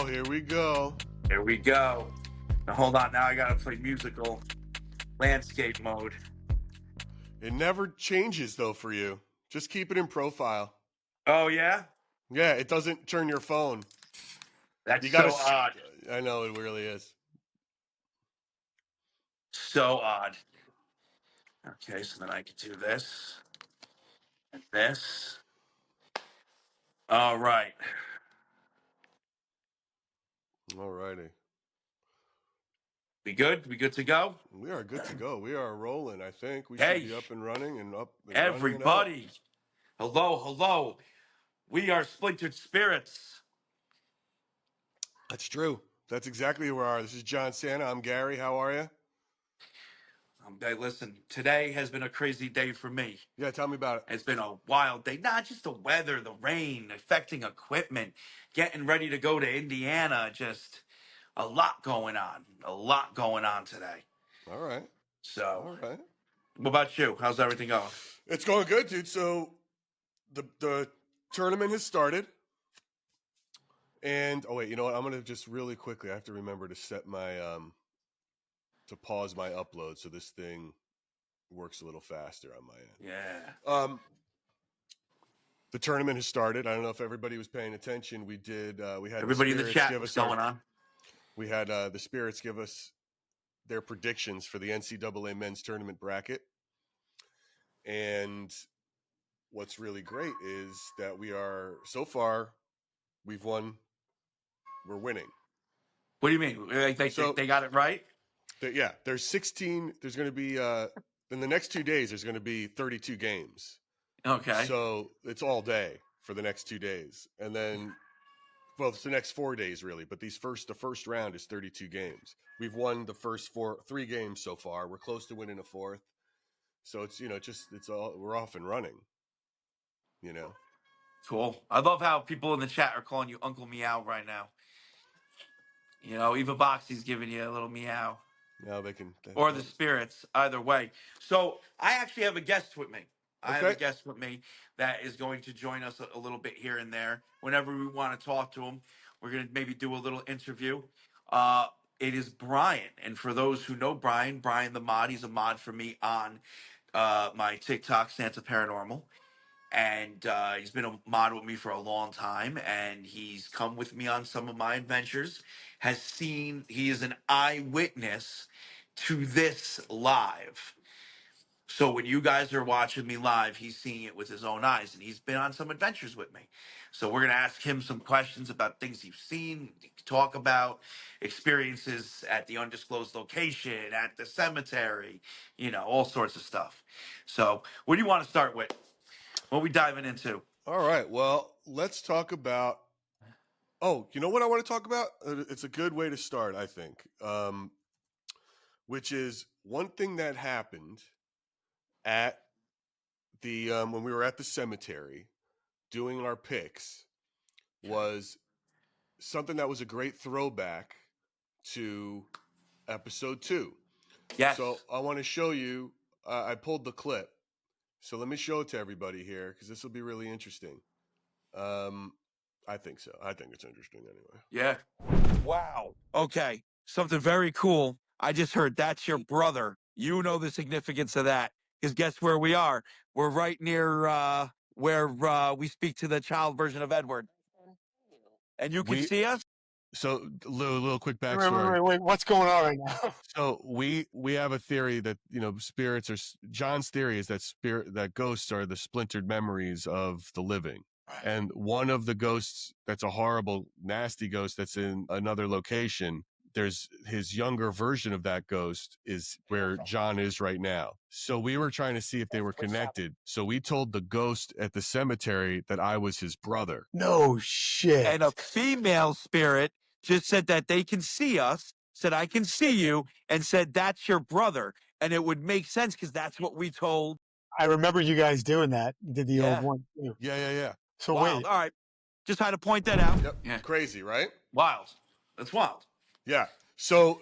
Oh, here we go. Here we go. Now hold on. Now I gotta play musical landscape mode. It never changes though for you. Just keep it in profile. Oh yeah, Yeah, it doesn't turn your phone. that's You gotta. so odd. I know it really is. So odd. Okay, so then I can do this and this. All right. All righty. We good? We good to go? We are good to go. We are rolling. I think we should Hey, be up and running and up and running and out. everybody. Hello, hello. We are Splintered Spirits. That's true. That's exactly who we are. This is John Santa. I'm Gary. How are you? Hey, listen, today has been a crazy day for me. Yeah, tell me about it. It's been a wild day. Not just the weather, the rain affecting equipment, getting ready to go to Indiana. Just a lot going on. A lot going on today. All right. So, All right. what about you? How's everything going? It's going good, dude. So the tournament has started. And oh wait, you know what? I'm gonna just really quickly. I have to remember to set my to pause my upload so this thing works a little faster on my end. Yeah. The tournament has started. I don't know if everybody was paying attention. We did. We had Everybody in the Spirits chat, give what's us our. going on? We had the Spirits give us their predictions for the NCAA men's tournament bracket. And what's really great is that we are so far, we've won. We're winning. What do you mean? They got it right? Yeah, there's 16. There's going to be in the next 2 days. There's going to be 32 games. Okay. So it's all day for the next 2 days, and then, well, it's the next 4 days really. But the first round is 32 games. We've won the first 3 games so far. We're close to winning a fourth. So it's we're off and running. Cool. I love how people in the chat are calling you Uncle Meow right now. Eva Boxy's giving you a little meow. Now they can. Or the Spirits, either way. So I actually have a guest with me. I have a Okay. guest with me that is going to join us a little bit here and there. Whenever we want to talk to him, we're going to maybe do a little interview. It is Brian. And for those who know Brian the mod, he's a mod for me on my TikTok, Santa Paranormal. And he's been a mod with me for a long time, and he's come with me on some of my adventures. He is an eyewitness to this live. So when you guys are watching me live, he's seeing it with his own eyes, and he's been on some adventures with me. So we're gonna ask him some questions about things he's seen, talk about experiences at the undisclosed location, at the cemetery, all sorts of stuff. So what do you want to start with? What are we diving into? All right. Well, let's talk about. Oh, you know what I want to talk about? It's a good way to start, I think. Which is one thing that happened at the when we were at the cemetery doing our picks was something that was a great throwback to episode 2. Yes. So I want to show you. I pulled the clip. So let me show it to everybody here because this will be really interesting. I think so. I think it's interesting anyway. Yeah. Wow. Okay. Something very cool. I just heard that's your brother. You know the significance of that. Because guess where we are? We're right near where we speak to the child version of Edward. And you can see us? So little quick backstory. Wait, what's going on right now? So we have a theory that spirits are. John's theory is that ghosts are the splintered memories of the living. And one of the ghosts that's a horrible, nasty ghost that's in another location, there's his younger version of that ghost is where John is right now. So we were trying to see if they were connected. So we told the ghost at the cemetery that I was his brother. No shit. And a female spirit just said that they can see us, said, I can see you, and said, that's your brother. And it would make sense because that's what we told. I remember you guys doing that. You did the Yeah. old one too. Yeah. So Wild. wait, All right. Just had to point that out. Yep. Yeah. Crazy, right? Wild. That's wild. Yeah. So,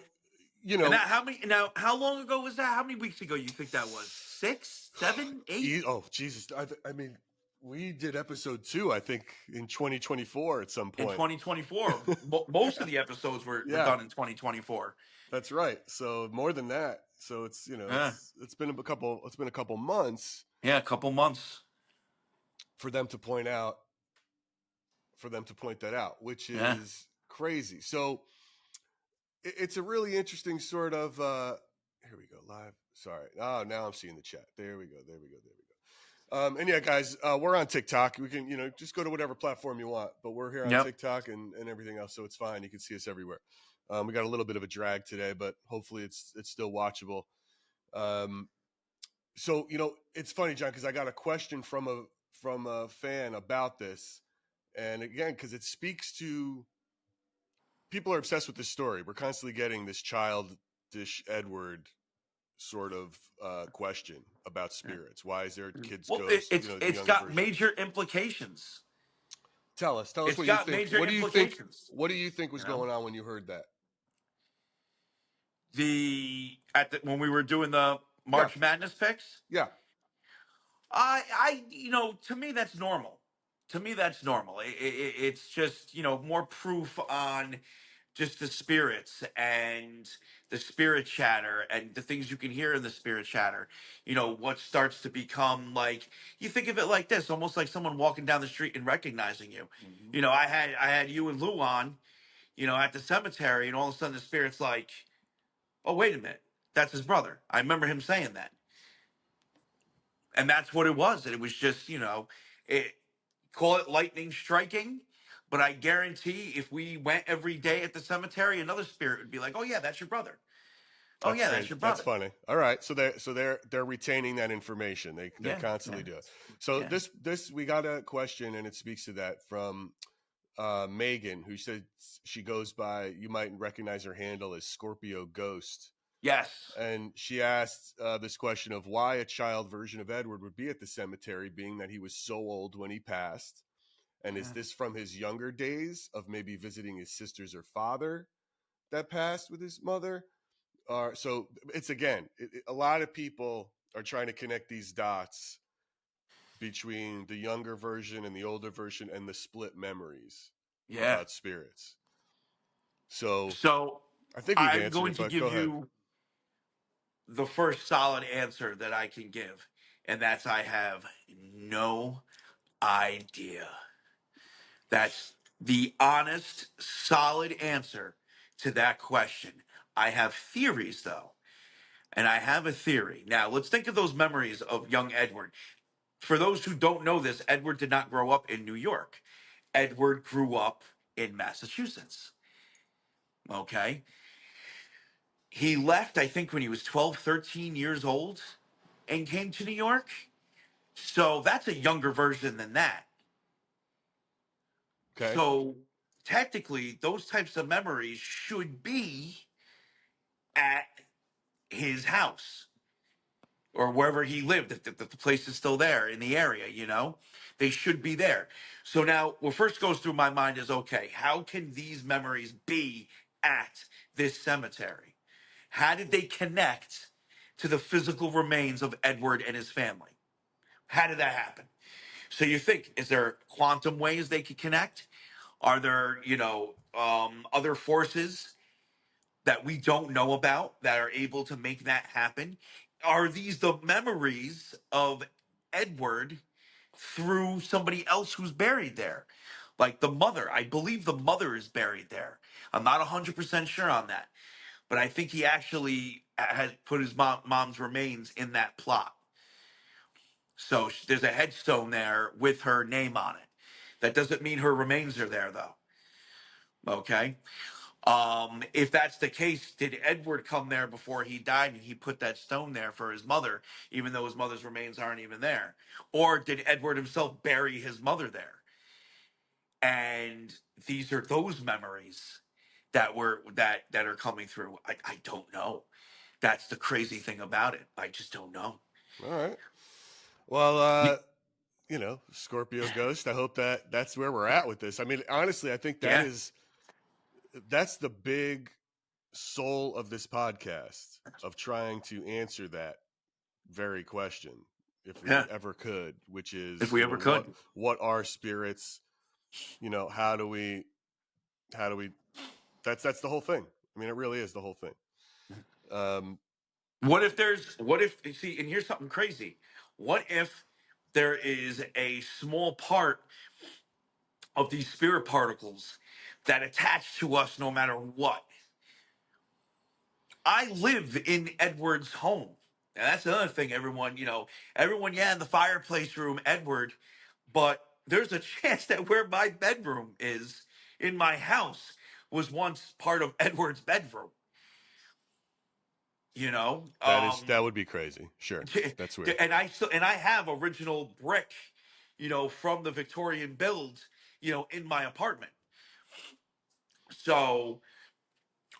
And how long ago was that? How many weeks ago you think that was? 6, 7, 8? Oh, Jesus. I mean, We did episode 2, I think, in 2024 at some In point. 2024, most of the episodes were Yeah. done in 2024. That's right. So more than that. So it's Yeah. it's been a couple months Yeah, a couple months. for them to point that out, which Yeah. is crazy. So it's a really interesting sort of here we go, live. Sorry. Oh, now I'm seeing the chat. There we go. And yeah, guys, we're on TikTok. We can, just go to whatever platform you want, but we're here on Yep. TikTok and everything else, so it's fine. You can see us everywhere. We got a little bit of a drag today, but hopefully it's still watchable. So it's funny, John, because I got a question from a fan about this, and again, because it speaks to people are obsessed with this story. We're constantly getting this childish Edward sort of question about spirits. Why is there a kid's Well, ghost? it's The it's younger got version. major implications. Tell us It's what you got think. major What do you think? implications. What do you think was You know? going on when you heard that? When we were doing the March Madness picks, Yeah. to me that's normal. To me that's normal. It's just more proof on just the spirits and the spirit chatter and the things you can hear in the spirit chatter. What starts to become like, you think of it like this, almost like someone walking down the street and recognizing you. Mm-hmm. I had you and Lou on, at the cemetery, and all of a sudden the spirit's like, oh, wait a minute, that's his brother. I remember him saying that. And that's what it was. And it was just, it call it lightning striking. But I guarantee if we went every day at the cemetery, another spirit would be like, oh yeah, that's your brother. Oh That's yeah, great. that's your That's brother. funny. All right, so they're retaining that information. They Yeah, constantly yeah. do it. So Yeah. this we got a question, and it speaks to that from Megan, who said she goes by, you might recognize her handle as Scorpio Ghost. Yes. And she asked this question of why a child version of Edward would be at the cemetery, being that he was so old when he passed. And is this from his younger days of maybe visiting his sisters or father that passed with his mother? So it's a lot of people are trying to connect these dots between the younger version and the older version and the split memories about spirits. So I think we've I'm answered going it, to but go give ahead. you the first solid answer that I can give, and that's I have no idea. That's the honest, solid answer to that question. I have theories, though, and I have a theory. Now, let's think of those memories of young Edward. For those who don't know this, Edward did not grow up in New York. Edward grew up in Massachusetts. Okay. He left, I think, when he was 12, 13 years old and came to New York. So that's a younger version than that. Okay. So technically, those types of memories should be at his house or wherever he lived, if the place is still there in the area, they should be there. So now what first goes through my mind is, okay, how can these memories be at this cemetery? How did they connect to the physical remains of Edward and his family? How did that happen? So you think, is there quantum ways they could connect? Are there, other forces that we don't know about that are able to make that happen? Are these the memories of Edward through somebody else who's buried there? Like the mother. I believe the mother is buried there. I'm not 100% sure on that. But I think he actually has put his mom's remains in that plot. So there's a headstone there with her name on it. That doesn't mean her remains are there, though. Okay. If that's the case, did Edward come there before he died and he put that stone there for his mother, even though his mother's remains aren't even there? Or did Edward himself bury his mother there? And these are those memories that are coming through. I don't know. That's the crazy thing about it. I just don't know. All right. Well, Scorpio Ghost. I hope that's where we're at with this. I mean, honestly, I think that's the big soul of this podcast, of trying to answer that very question. if we ever could, which is if we ever could. What are spirits? How do we? That's the whole thing. I mean, it really is the whole thing. What if see, and here's something crazy. What if there is a small part of these spirit particles that attach to us no matter what? I live in Edward's home. And that's another thing, everyone, in the fireplace room, Edward, but there's a chance that where my bedroom is in my house was once part of Edward's bedroom. That would be crazy. Sure. That's weird. And I have original brick, from the Victorian build, in my apartment. So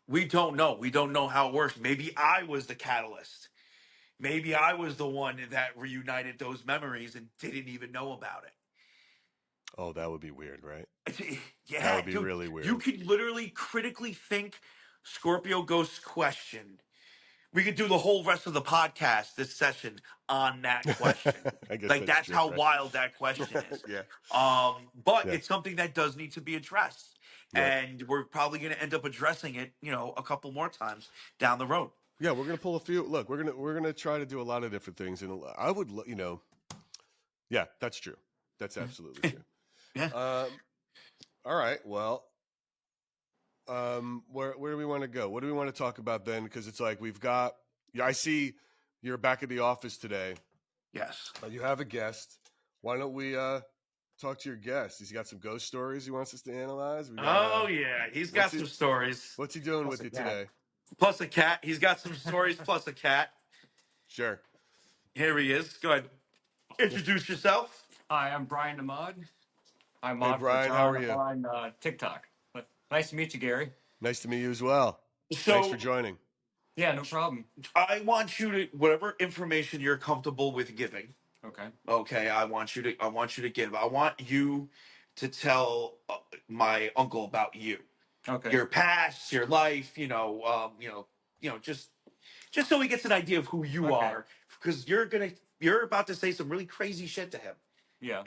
we don't know. We don't know how it works. Maybe I was the catalyst. Maybe I was the one that reunited those memories and didn't even know about it. Oh, that would be weird, right? Yeah, that would be really weird. You could literally critically think Scorpio Ghost's question. We could do the whole rest of the podcast, this session, on that question. I guess that's true, how right? wild that question is. Yeah. But it's something that does need to be addressed. Right. And we're probably going to end up addressing it, a couple more times down the road. Yeah, we're going to pull a few. Look, we're going to try to do a lot of different things. And I would, yeah, that's true. That's absolutely true. Yeah. All right. Well, where do we want to go? What do we want to talk about then? Because it's like I see you're back at the office today. Yes. You have a guest. Why don't we talk to your guest? He's got some ghost stories he wants us to analyze. Yeah, he's got some stories. What's he doing with you today? Plus a cat. He's got some stories plus a cat. Sure. Here he is. Go ahead. Introduce yourself. Hi, I'm Brian Ahmad. I'm Hey, Brian, how are you? on TikTok. But nice to meet you, Gary. Nice to meet you as well. So, thanks for joining. Yeah, no problem. I want you to whatever information you're comfortable with giving. Okay. Okay, I want you to give. I want you to tell my uncle about you. Okay. Your past, your life, just so he gets an idea of who you are, because you're about to say some really crazy shit to him. Yeah.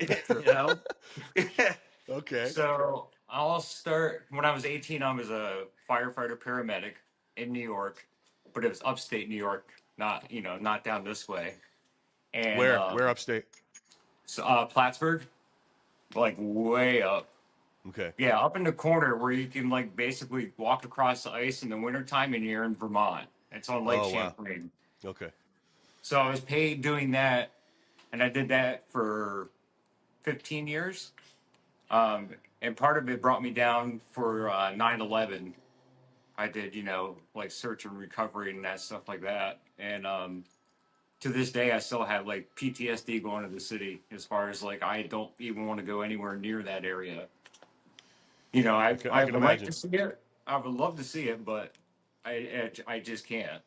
Okay. So I'll start. When I was 18, I was a firefighter paramedic in New York, but it was upstate New York, not down this way. And Where upstate? So, Plattsburgh, like way up. Okay. Yeah, up in the corner where you can basically walk across the ice in the wintertime and you're in Vermont. It's on Lake Champlain. Wow. Okay. So I was paid doing that, and I did that for 15 years. And part of it brought me down for 9/11. I did, search and recovery and that stuff like that. And to this day, I still have PTSD going to the city as far as I don't even want to go anywhere near that area. I would like to see it. I would love to see it, but I just can't.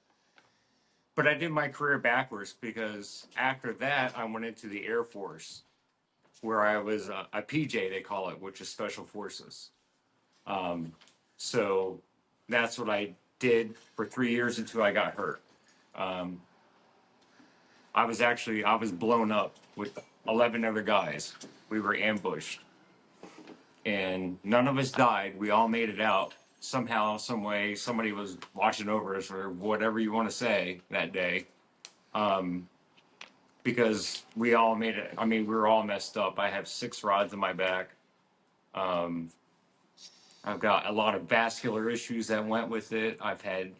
But I did my career backwards because after that, I went into the Air Force, where I was a PJ, they call it, which is Special Forces. So that's what I did for 3 years until I got hurt. I was blown up with 11 other guys. We were ambushed. And none of us died. We all made it out. Somehow, some way, somebody was watching over us, or whatever you want to say, that day. Because we all made it. I mean, we were all messed up. I have 6 rods in my back. I've got a lot of vascular issues that went with it. I've had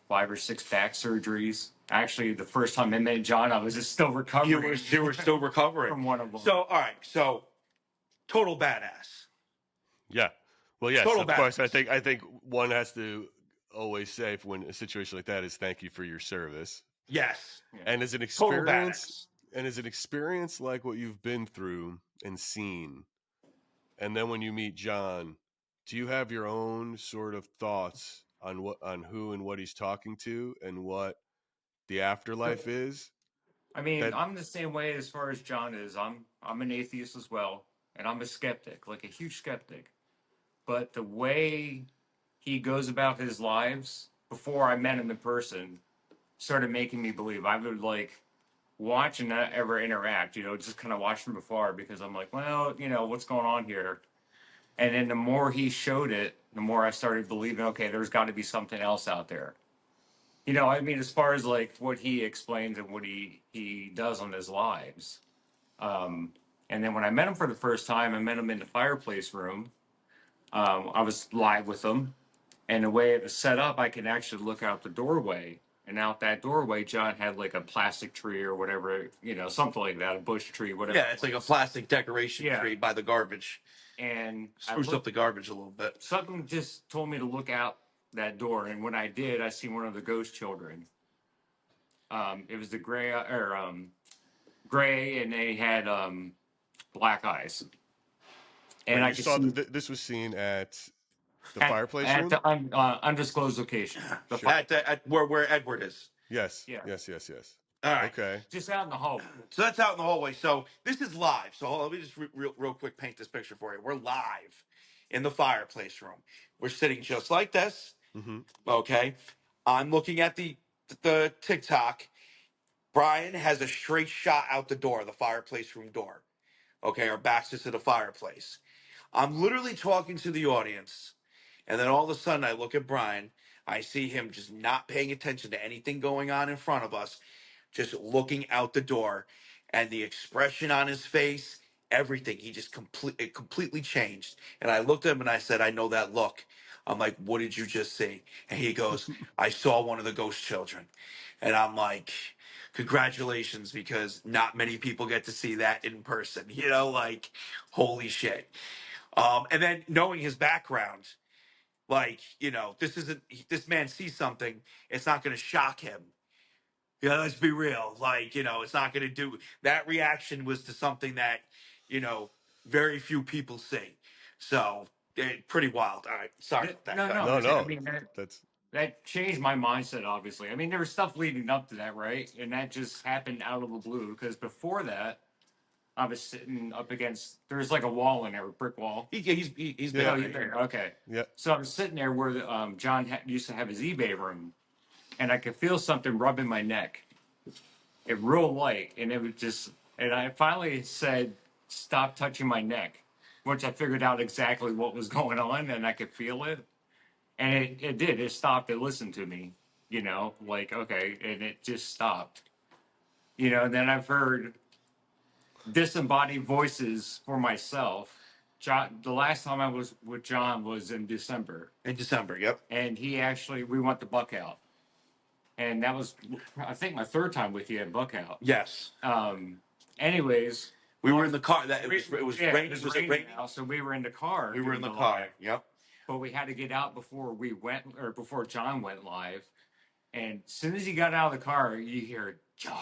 5 or 6 back surgeries. Actually, the first time I met John, I was just still recovering. You were still recovering from one of them. So, all right. So, total badass. Yeah. Well, yes, Total of course. balance. I think one has to always say when a situation like that is thank you for your service. Yes. And as an Total experience, badass. like what you've been through and seen, and then when you meet John, do you have your own sort of thoughts on who and what he's talking to and what the afterlife is? I mean, I'm the same way as far as John is. I'm an atheist as well, and I'm a skeptic, a huge skeptic. But the way he goes about his lives before I met him in person started making me believe. I would watch and not ever interact, just kind of watch from afar because I'm like, well, what's going on here? And then the more he showed it, the more I started believing, okay, there's got to be something else out there. I mean, as far as like what he explains and what he does on his lives. And then when I met him for the first time, I met him in the fireplace room. I was live with him. And the way it was set up, I could actually look out the doorway. And out that doorway, John had like a plastic tree or whatever, something like that, a bush tree, whatever. Yeah, it's like a plastic decoration Yeah. tree by the garbage. And Spruced up the garbage a little bit. something just told me to look out that door. And when I did, I see one of the ghost children. It was the gray, and they had black eyes. And Wait, I you could saw see this was seen at the at, fireplace at room. the undisclosed location. The Sure. At where Edward is. Yes. Yeah. Yes. All right. Okay. just out in the hallway. So that's out in the hallway. So this is live. So let me just real quick paint this picture for you. We're live in the fireplace room. We're sitting just like this. Mm-hmm. Okay. I'm looking at the TikTok. Brian has a straight shot out the door, the fireplace room door. Okay, our backs to the fireplace. I'm literally talking to the audience, and then all of a sudden I look at Brian. I see him just not paying attention to anything going on in front of us, just looking out the door, and the expression on his face, everything, he just completely changed. And I looked at him and I said, I know that look. I'm like, what did you just see? And he goes, I saw one of the ghost children. And I'm like, congratulations, because not many people get to see that in person. Like, holy shit. And then knowing his background, like, this man sees something, it's not going to shock him. Let's be real. Like, it's not going to do that. Reaction was to something that, very few people see. So, pretty wild. All right. Sorry about that. No, Go. no. No, no. I mean, That's that changed my mindset, obviously. I mean, there was stuff leading up to that, right? And that just happened out of the blue because before that, I was sitting up against, there's like a wall in there, a brick wall. He's been Yeah. Oh, you're there. Okay. yeah. So I was sitting there where John used to have his eBay room, and I could feel something rubbing my neck. It real light, and it was just, and I finally said, "Stop touching my neck," which I figured out exactly what was going on, and I could feel it, and it did. It stopped. It listened to me, like okay, and it just stopped. And then I've heard disembodied voices for myself. John, the last time I was with John was in December. in December. Yep. And we went to Buckout. And that was, I think, my third time with you at Buckout. Yes. Anyways. We were in the car. It was yeah, raining. It Was was it raining? out, so we were in the car. We were in the doing car. live. Yep. But we had to get out before we went, or before John went live. And as soon as he got out of the car, you hear, John,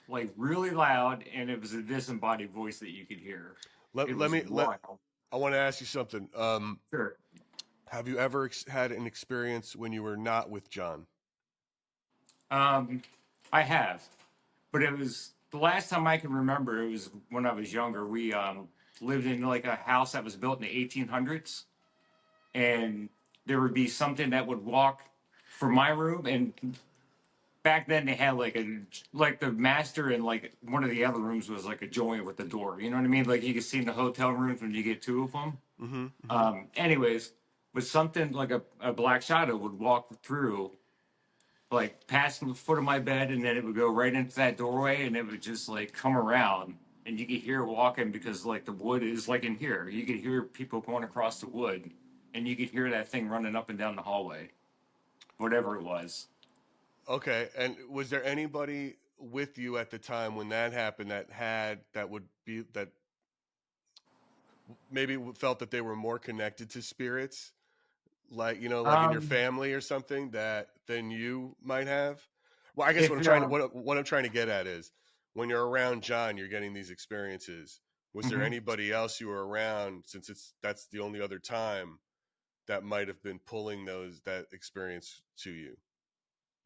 like really loud. And it was a disembodied voice that you could hear. Let It me was let. wild. I want to ask you something. Sure. Have you ever had an experience when you were not with John? I have, but it was the last time I can remember. It was when I was younger. We lived in like a house that was built in the 1800s, and there would be something that would walk from my room. And back then they had like the master and like one of the other rooms was like a joint with the door. You know what I mean? Like you could see in the hotel rooms when you get two of them. Mm-hmm. Anyways, but something like a black shadow would walk through, like past the foot of my bed, and then it would go right into that doorway, and it would just like come around, and you could hear it walking because like the wood is like in here. You could hear people going across the wood, and you could hear that thing running up and down the hallway, whatever it was. Okay. And was there anybody with you at the time when that happened that would be that maybe felt that they were more connected to spirits, like in your family or something than you might have? Well, I guess what I'm trying to get at is when you're around John, you're getting these experiences. Was there anybody else you were around, since that's the only other time, that might have been pulling that experience to you?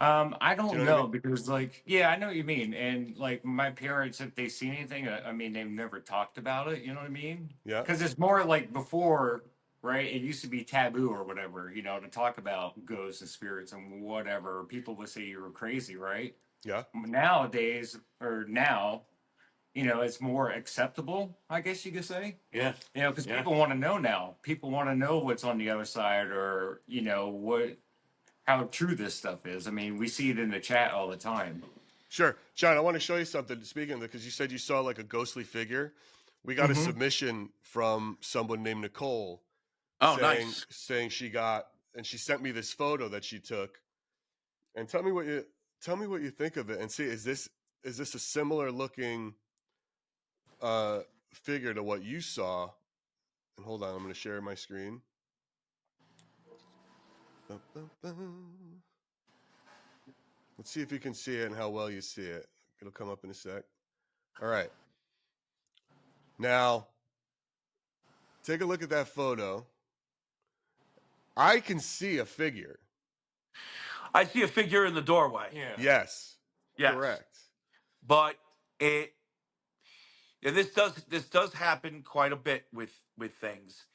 I don't Do you know know what I mean? because I know what you mean. And like my parents, if they see anything, I mean, they've never talked about it. You know what I mean? Yeah. Because it's more like before, right? It used to be taboo or whatever, to talk about ghosts and spirits and whatever. People would say you were crazy, right? Yeah. Nowadays, or now, it's more acceptable, I guess you could say. Yeah. Because Yeah. people want to know now. People want to know what's on the other side, or how true this stuff is. I mean, we see it in the chat all the time. Sure. John, I want to show you something. Speaking of, because you said you saw like a ghostly figure. We got a Mhm. submission from someone named Nicole Oh, saying nice. she got, and she sent me this photo that she took. And tell me what you think of it, and see, is this a similar looking figure to what you saw? And hold on, I'm going to share my screen. Bum, bum, bum. Let's see if you can see it and how well you see it. It'll come up in a sec. All right. Now, take a look at that photo. I can see a figure. I see a figure in the doorway. Yeah. Yes. Yes. Correct. But this does happen quite a bit with things.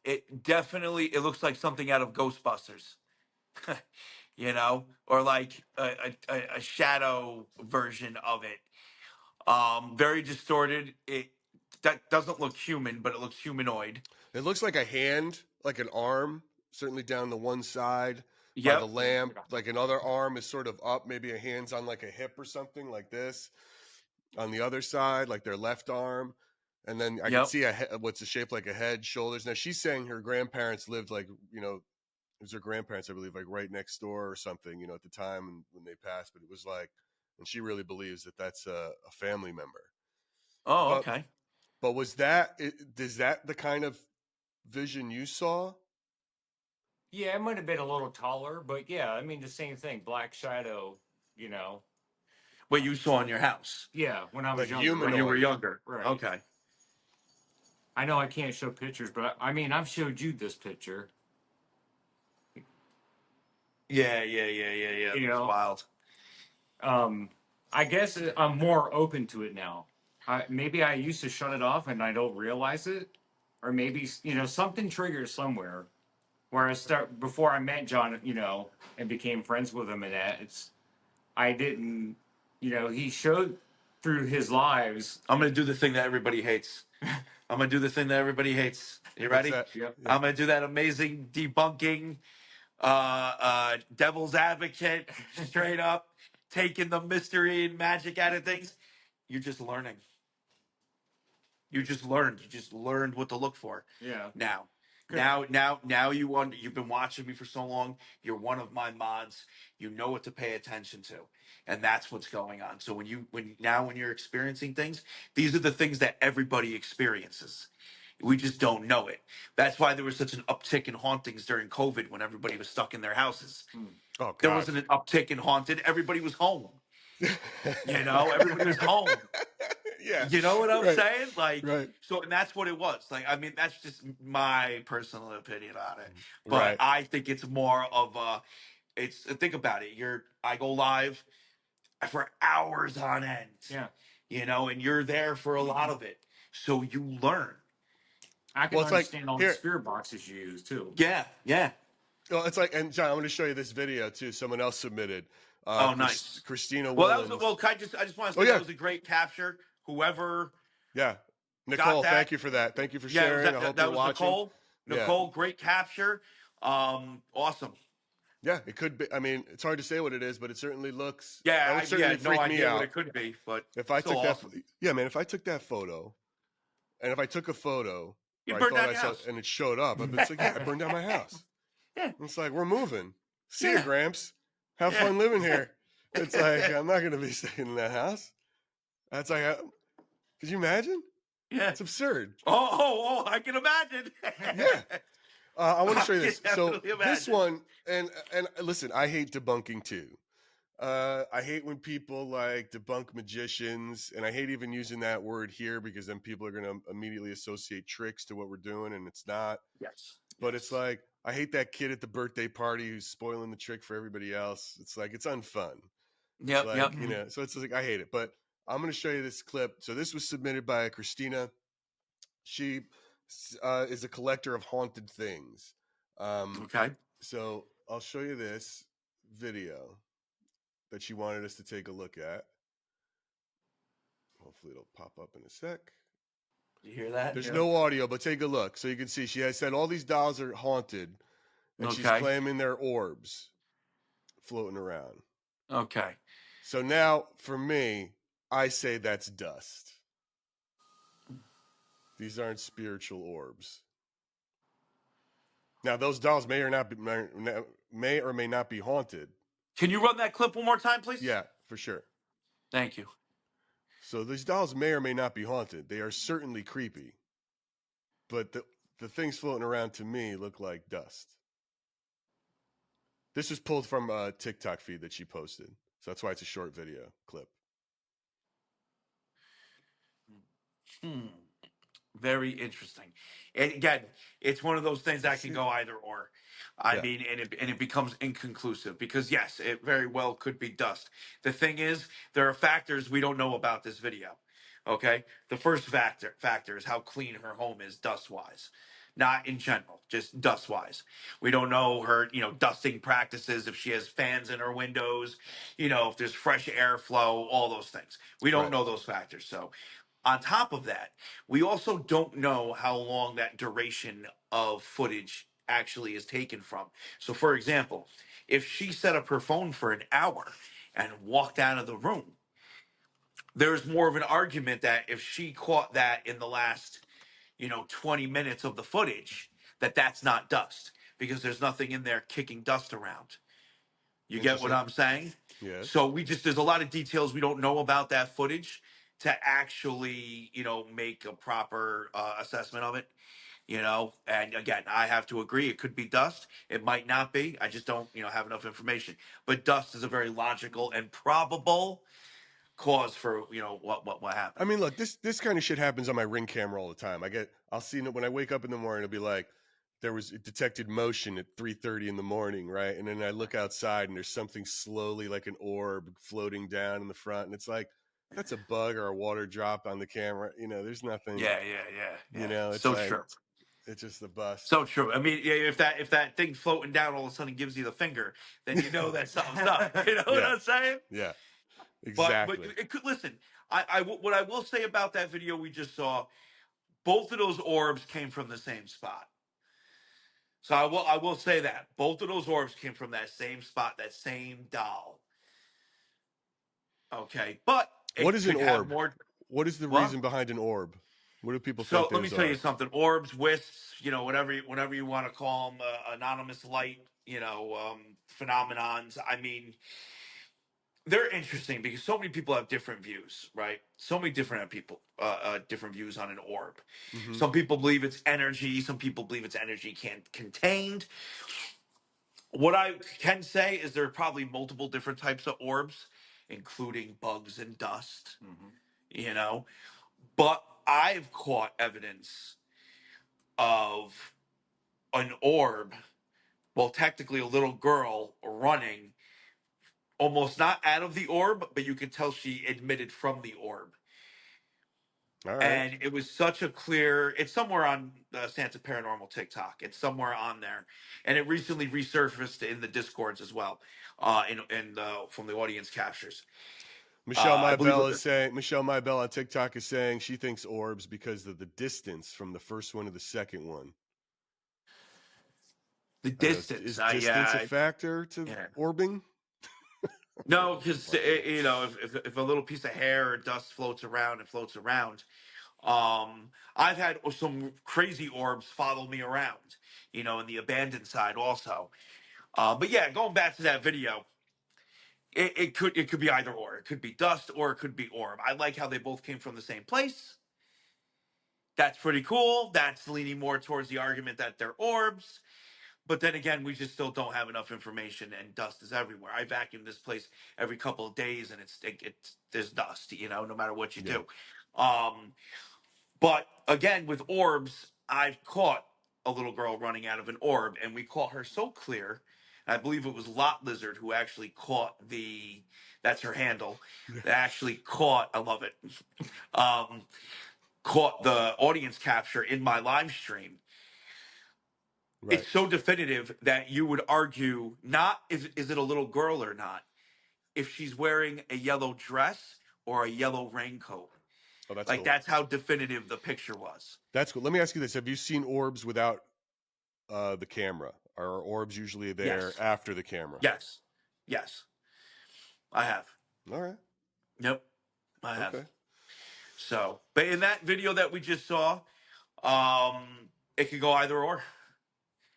It looks like something out of Ghostbusters. Or like a shadow version of it. Very distorted. That doesn't look human, but it looks humanoid. It looks like a hand, like an arm, certainly down the one side by the Yep. lamp. Like another arm is sort of up, maybe a hand's on like a hip or something like this. On the other side, like their left arm. And then I can Yep. see what's a shape like a head, shoulders. Now she's saying her grandparents lived like, it was her grandparents, I believe, like right next door or something, at the time when they passed. But it was like, and she really believes that that's a family member. Oh, But okay. but is that the kind of vision you saw? Yeah, it might have been a little taller, but yeah, I mean the same thing. Black shadow, you know. What you saw in your house Yeah, when I was Like younger. humanoid. when you were younger. Right. Okay. I know I can't show pictures, but I mean I've showed you this picture. Yeah. You That's know, wild. I guess I'm more open to it now. Maybe I used to shut it off and I don't realize it, or maybe something triggers somewhere where I start before I met John, and became friends with him. And I didn't, he showed through his lives. I'm gonna do the thing that everybody hates. I'm gonna do the thing that everybody hates. You What's ready? that? Yep. Yeah. I'm gonna do that amazing debunking, devil's advocate, straight up taking the mystery and magic out of things. You're just learning. You just learned. You just learned what to look for. Yeah. Now, Good. now you've been watching me for so long. You're one of my mods. You know what to pay attention to, and that's what's going on. So when you're experiencing things, these are the things that everybody experiences. We just don't know it. That's why there was such an uptick in hauntings during COVID when everybody was stuck in their houses. Oh There God. wasn't an uptick in haunted. Everybody was home. Everybody was home. Yeah. You know what I'm Right. saying? Like, Right. so, and that's what it was. Like, I mean, that's just my personal opinion on it. But Right. I think it's more of think about it. I go live for hours on end. Yeah. And you're there for a lot of it. So you learn. I can Well, it's like understand all the here. spirit boxes you use too. Yeah. Well, it's like, and John, I'm going to show you this video too. Someone else submitted. Oh, nice. Christina Well, Willens. I just want to Oh, say yeah. that was a great capture. Whoever Yeah. Nicole, that. thank you for that. Thank you for Yeah, sharing. I hope that you're was watching. Nicole. Yeah. Nicole, great capture. Awesome. Yeah, it could be. I mean, it's hard to say what it is, but it certainly looks. Yeah, that would certainly no freak me idea what out it could be, but if I still took awesome. that. Yeah, man, if I took that photo, and if I took a photo, You or I burned thought down I your saw, house. and it showed up, it's like, yeah, I burned down my house. Yeah. It's like we're moving. See you, Yeah. Gramps. Have Yeah. fun living here. It's like I'm not going to be staying in that house. That's like, could you imagine? Yeah. It's absurd. Oh, I can imagine. Yeah. I want to show you I this. can So definitely this imagine. one, and listen, I hate debunking too. I hate when people like debunk magicians, and I hate even using that word here because then people are going to immediately associate tricks to what we're doing, and it's not. Yes. But it's like I hate that kid at the birthday party who's spoiling the trick for everybody else. It's like it's unfun. Yep. It's like, so it's like I hate it. But I'm going to show you this clip. So this was submitted by Christina. She is a collector of haunted things. Okay. So I'll show you this video that she wanted us to take a look at. Hopefully it'll pop up in a sec. You hear that? There's no audio, but take a look. So you can see she has said all these dolls are haunted, and she's Okay. claiming they're orbs floating around. Okay. So now, for me, I say that's dust. These aren't spiritual orbs. Now, those dolls may or may not be haunted. Can you run that clip one more time, please? Yeah, for sure. Thank you. So these dolls may or may not be haunted. They are certainly creepy. But the things floating around to me look like dust. This was pulled from a TikTok feed that she posted. So that's why it's a short video clip. Very interesting. And again, it's one of those things that can go either or. I Yeah. mean, and it becomes inconclusive because yes, it very well could be dust. The thing is, there are factors we don't know about this video. Okay, the first factor is how clean her home is dust wise, not in general, just dust wise. We don't know her, dusting practices, if she has fans in her windows, if there's fresh airflow, all those things. We don't Right. know those factors. So on top of that, we also don't know how long that duration of footage actually is taken from. So, for example, if she set up her phone for an hour and walked out of the room, there's more of an argument that if she caught that in the last, 20 minutes of the footage, that's not dust because there's nothing in there kicking dust around. You get what I'm saying? Yes. So there's a lot of details we don't know about that footage to actually, make a proper assessment of it, and again, I have to agree. It could be dust. It might not be. I just don't, have enough information, but dust is a very logical and probable cause for, what happened. I mean, look, this kind of shit happens on my Ring camera all the time. I'll see it when I wake up in the morning, it'll be like, it detected motion at 3:30 in the morning, right? And then I look outside and there's something slowly like an orb floating down in the front. And it's like, that's a bug or a water drop on the camera. There's nothing. Yeah. It's so like, true. It's just the bust. So true. I mean, if that thing floating down all of a sudden gives you the finger, then you know that something's up. You know what I'm saying? Yeah, exactly. But it could listen. What I will say about that video we just saw, both of those orbs came from the same spot. So I will say that both of those orbs came from that same spot, that same doll. Okay, but what is an orb? What is the What? reason behind an orb? What do people So think? let me tell you something. Orbs, wisps, whatever you want to call them, anonymous light, phenomenons. I mean, they're interesting because so many people have different views, right? So many different different views on an orb. Mhm. Some people believe it's energy. Some people believe it's energy contained. What I can say is there are probably multiple different types of orbs, including bugs and dust. But I've caught evidence of an orb, well, technically a little girl running almost not out of the orb, but you could tell she emitted from the orb. All right. And it was such a clear, it's somewhere on Santa Paranormal TikTok. It's somewhere on there. And it recently resurfaced in the Discords as well, from the audience captures. Michelle Maibell on TikTok is saying she thinks orbs because of the distance from the first one to the second one. The distance. Is distance a factor to orbing? No, because if a little piece of hair or dust floats around, it floats around. I've had some crazy orbs follow me around, in the abandoned side also. But yeah, going back to that video, it could be either or. It could be dust or it could be orb. I like how they both came from the same place. That's pretty cool. That's leaning more towards the argument that they're orbs. But then again, we just still don't have enough information, and dust is everywhere. I vacuum this place every couple of days, and it's there's dust, no matter what you do. But again, with orbs, I've caught a little girl running out of an orb, and we caught her so clear. I believe it was Lot Lizard who actually caught that's her handle. That actually caught, I love it, caught the audience capture in my live stream. Right. It's so definitive that you would argue not is it a little girl or not. if she's wearing a yellow dress or a yellow raincoat. Oh, that's Like cool. that's how definitive the picture was. That's cool. Let me ask you this: have you seen orbs without the camera? Are orbs usually there Yes. after the camera? Yes. Yes. I have. All right. Yep. I have. Okay. So, but in that video that we just saw, it could go either or.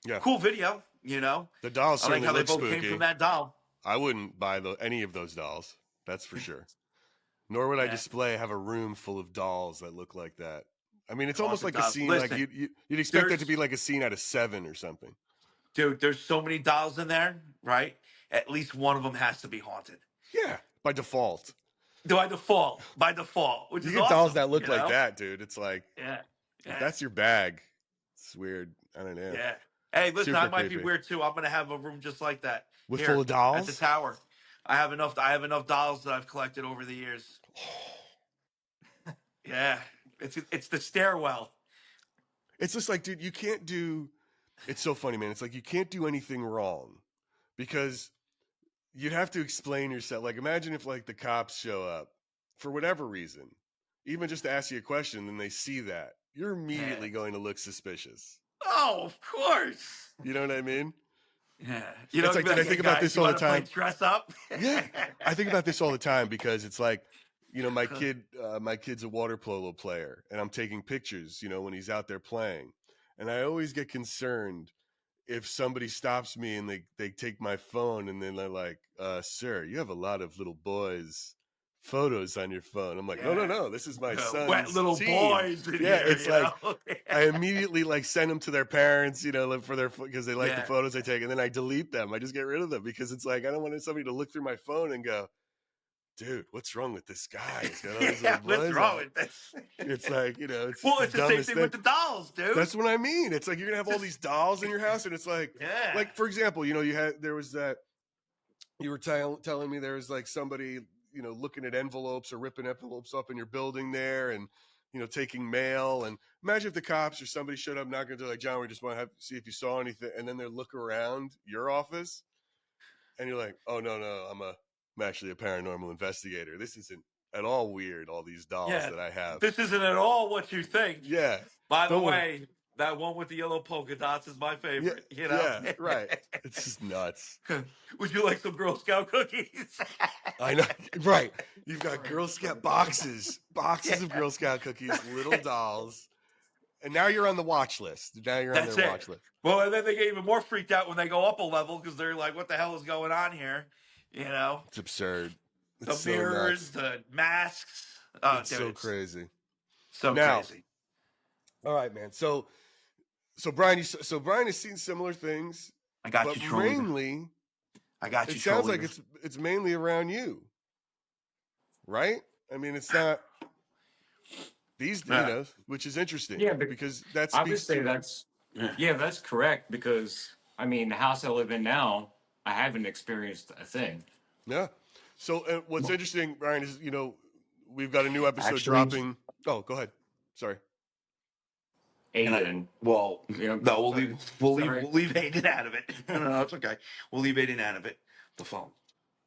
Yeah. Cool video, you know. The dolls I like certainly how they look both spooky. came from that doll. I wouldn't buy any of those dolls. That's for sure. Nor would I have a room full of dolls that look like that. I mean, it's almost like Haunted a dolls. scene. Listen, like you'd expect that there's- to be like a scene out of Seven or something. Dude, there's so many dolls in there, right? At least one of them has to be haunted. Yeah, by default. By default, which You is get awesome, dolls that look you like know? that, dude. It's like Yeah. if that's your bag. It's weird. I don't know. Yeah. Hey, listen, I Super might be creepy. weird too. I'm gonna have a room just like that. With here full of dolls? at the tower. I have enough dolls that I've collected over the years. Yeah. It's the stairwell. It's just like, dude, you can't do. It's so funny, man. It's like you can't do anything wrong because you'd have to explain yourself. Like, imagine if like the cops show up for whatever reason, even just to ask you a question, and they see that you're immediately going to look suspicious. Oh, of course. You know what I mean? Yeah. It's like, dude, I think about this all the time. Dress up. Yeah, I think about this all the time because it's like, you know, my kid's a water polo player, and I'm taking pictures, you know, when he's out there playing, and I always get concerned if somebody stops me and they take my phone and then they're like, "Sir, you have a lot of little boys' photos on your phone." I'm like, no, this is my son's wet little team. boys. In Yeah, here, it's you like know? I immediately like send them to their parents, you know, for their because they like the Yeah. photos I take, and then I delete them. I just get rid of them because it's like I don't want somebody to look through my phone and go, "Dude, what's wrong with this guy? He's got all these Yeah, little what's boys wrong out." with this? It's like, you know, it's Well, it's the same dumbest thing with the dolls, dude. That's what I mean. It's like you're gonna have all these dolls in your house, and it's like, Yeah. like for example, you know, there was that you were telling me there was like somebody, you know, looking at envelopes or ripping envelopes up in your building there, and you know, taking mail. And imagine if the cops or somebody showed up knocking, they're like, "John, we just want to see if you saw anything," and then they look around your office, and you're like, "Oh no, I'm actually a paranormal investigator. This isn't at all weird. All these dolls Yeah. that I have." This isn't at all what you think. Yeah. By the Don't worry. way, that one with the yellow polka dots is my favorite. You know? Yeah, right. It's just nuts. Would you like some Girl Scout cookies? I know, right? You've got Girl Scout boxes of Girl Scout cookies, little dolls, and now you're on the watch list. Now you're on That's their it. watch list. Well, and then they get even more freaked out when they go up a level because they're like, "What the hell is going on here?" You know, It's absurd. the It's so mirrors, nuts. the masks. Oh, It's dude, so crazy. so Now, crazy. All right, man. So Brian, Brian has seen similar things, I got but you, trolling. mainly I got it you. sounds trolling. like it's mainly around you, right? I mean, it's not these, you know, which is interesting. Yeah, but because that I would speaks say to that's that's correct because I mean the house I live in now, I haven't experienced a thing. yeah. So what's interesting, Brian, is you know we've got a new episode Actually- dropping. Oh, go ahead. Sorry. Aiden. Well, Yeah. no, we'll Sorry. leave Aiden out of it. No, it's okay. We'll leave Aiden out of it. The phone.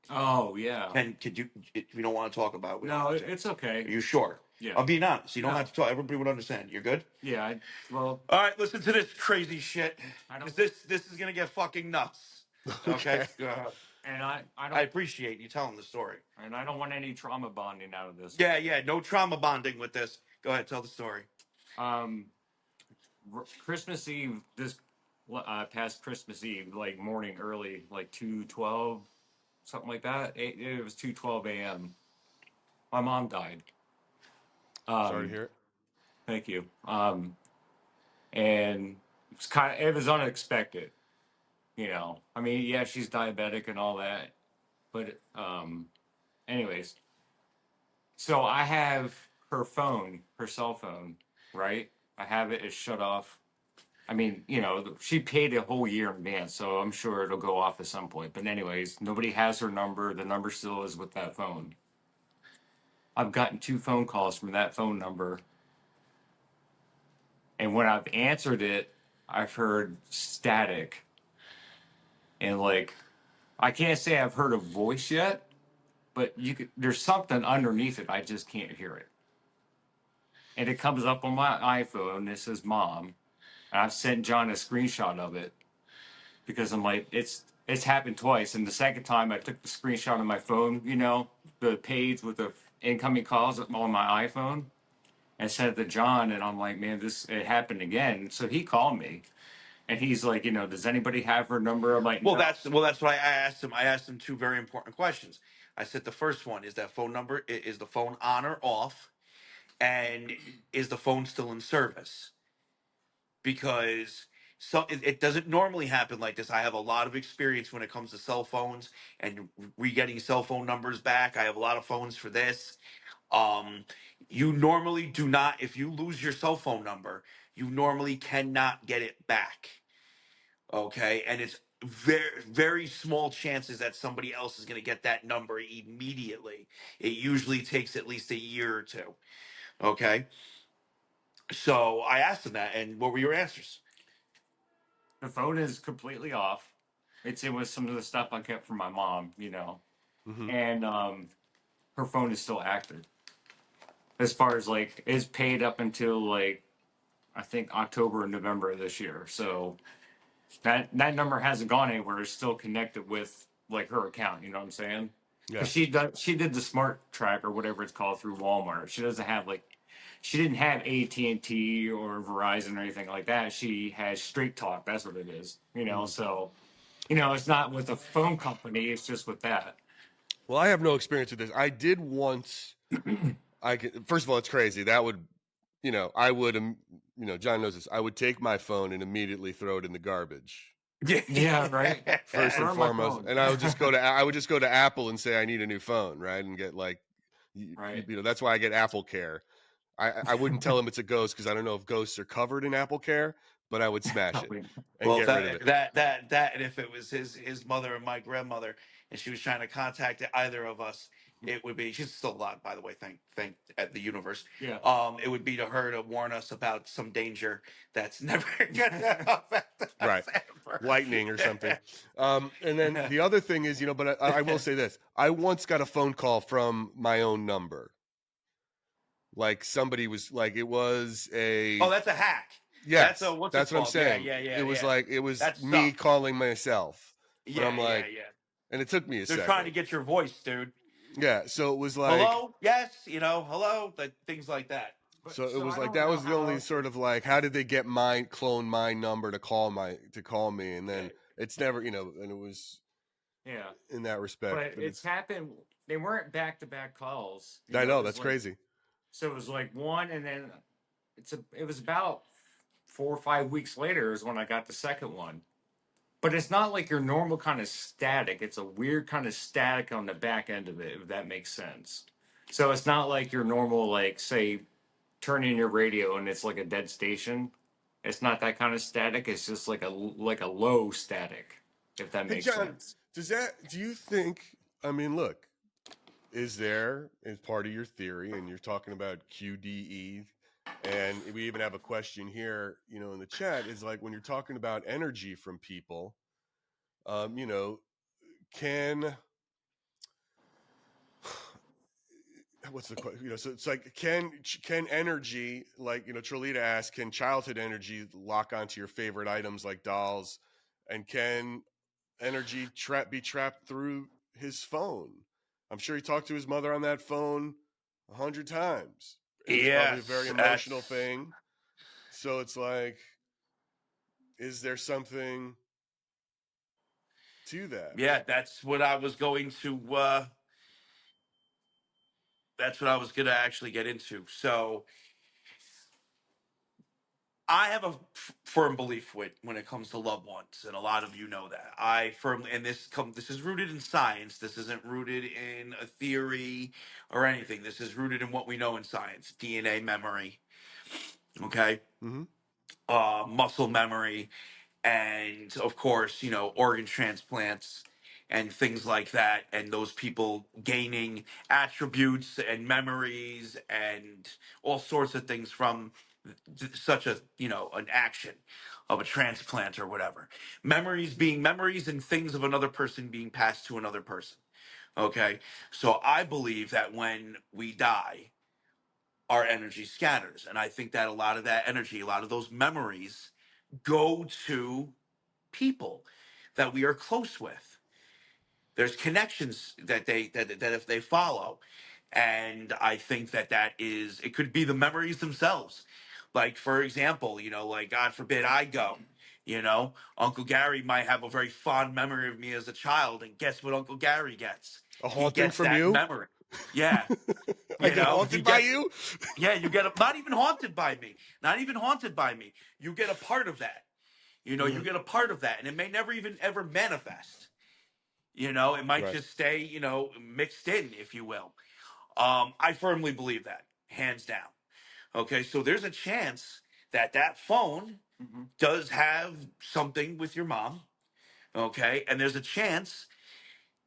Oh yeah. And could you, if you don't want to talk about it, we don't No, have to. it's Are okay. you sure? Yeah. I'm being honest. You don't No. have to talk. Everybody would understand. You're good. Yeah. Well, All right, listen to this crazy shit. I don't. 'Cause this is gonna get fucking nuts. Okay. And I don't. I appreciate you telling the story. and I don't want any trauma bonding out of this. Yeah. No trauma bonding with this. Go ahead, tell the story. Christmas Eve, this past Christmas Eve, like morning early, like 2:12, something like that. It was 2:12 a.m. My mom died. Sorry to hear it. Thank you. And it was unexpected. You know, I mean, yeah, she's diabetic and all that, but anyways, so I have her phone, her cell phone, right? I have it. It's shut off. I mean, you know, she paid a whole year in advance, so I'm sure it'll go off at some point. But anyways, nobody has her number. The number still is with that phone. I've gotten 2 phone calls from that phone number. And when I've answered it, I've heard static. And like, I can't say I've heard a voice yet, but there's something underneath it. I just can't hear it. And it comes up on my iPhone. This is mom. And I've sent John a screenshot of it because I'm like, it's happened twice. And the second time I took the screenshot on my phone, the page with the incoming calls on my iPhone, and sent it to John. And I'm like, man, it happened again. So he called me. And he's like, does anybody have her number? I'm like, Well, no. that's what I asked him. I asked him two very important questions. I said the first one is that phone number is the phone on or off, and is the phone still in service? Because it doesn't normally happen like this. I have a lot of experience when it comes to cell phones and re-getting cell phone numbers back. I have a lot of phones for this. Um, you normally do not, if you lose your cell phone number, you normally cannot get it back. Okay, and it's very very small chances that somebody else is going to get that number immediately. It usually takes at least a year or two. Okay, so I asked him that, and what were your answers? The phone is completely off. It was some of the stuff I kept from my mom, Mm-hmm. and her phone is still active. As far as like, it's paid up until like I think October or November of this year. So that number hasn't gone anywhere. It's still connected with like her account. You know what I'm saying? Yeah. Because she did the smart track or whatever it's called through Walmart. She doesn't have she didn't have AT&T or Verizon or anything like that. She has Straight Talk. That's what it is. So it's not with a phone company. It's just with that. Well, I have no experience with this. I did once. First of all, it's crazy. That would, I would, John knows this. I would take my phone and immediately throw it in the garbage. Yeah, right. First and Burn my foremost, phone. and I would just go to Apple and say I need a new phone, right, and get Right. That's why I get Apple Care. I wouldn't tell him it's a ghost because I don't know if ghosts are covered in Apple Care, but I would smash it and Well, get rid of it. that, and if it was his mother and my grandmother, and she was trying to contact either of us, it would be. She's still alive, by the way. Thank at the universe. Yeah. It would be to her to warn us about some danger that's never gonna affect us Right. ever. Lightning or something. And then the other thing is, but I will say this: I once got a phone call from my own number. Like somebody was like, it was a. Oh, that's a hack. Yes, That's what what I'm saying. Yeah. It was like it was That me sucks. calling myself. But Yeah, I'm like, yeah. and it took me a They're second. trying to get your voice, dude. Yeah, so it was like, Hello, yes, hello, things like that. so it was I like don't that know was the how only else- sort of like, how did they get clone my number to call me, and then it's never, and it was Yeah. in that respect. But it's happened. They weren't back-to-back calls. I know it was that's like- crazy. So it was like one, and then it was about 4 or 5 weeks later is when I got the second one. But it's not like your normal kind of static. It's a weird kind of static on the back end of it, if that makes sense. So it's not like your normal, like, say, turning your radio and it's like a dead station. It's not that kind of static. It's just like a low static, if that Hey, makes John, sense. do you think, I mean, look, is part of your theory, and you're talking about QDE, and we even have a question here, in the chat, is like, when you're talking about energy from people, can, what's the question? So it's like, can energy, like, Trolita asked, can childhood energy lock onto your favorite items like dolls, and can energy be trapped through his phone? I'm sure he talked to his mother on that phone 100 times. It's probably a very emotional thing. So it's like, is there something to that? Yeah, that's what I was going to. That's what I was going to actually get into. So I have a firm belief when it comes to loved ones, and a lot of you know that. I firmly, and this is rooted in science. This isn't rooted in a theory or anything. This is rooted in what we know in science: DNA memory. Okay, muscle memory, and of course, organ transplants and things like that, and those people gaining attributes and memories and all sorts of things from such a an action of a transplant or whatever. Memories and things of another person being passed to another person. Okay. So I believe that when we die, our energy scatters. And I think that a lot of that energy, a lot of those memories go to people that we are close with. There's connections that if they follow, and I think that it could be the memories themselves. Like for example, like God forbid I go, Uncle Gary might have a very fond memory of me as a child, and guess what Uncle Gary gets? A He haunting gets from that you? memory. Yeah, I you get know, he haunted by gets. you? Yeah, you get not even haunted by me, not even haunted by me. You get a part of that. You get a part of that, and it may never even ever manifest. It might Right. just stay, mixed in, if you will. I firmly believe that, hands down. Okay, so there's a chance that that phone Mhm. does have something with your mom. Okay, and there's a chance.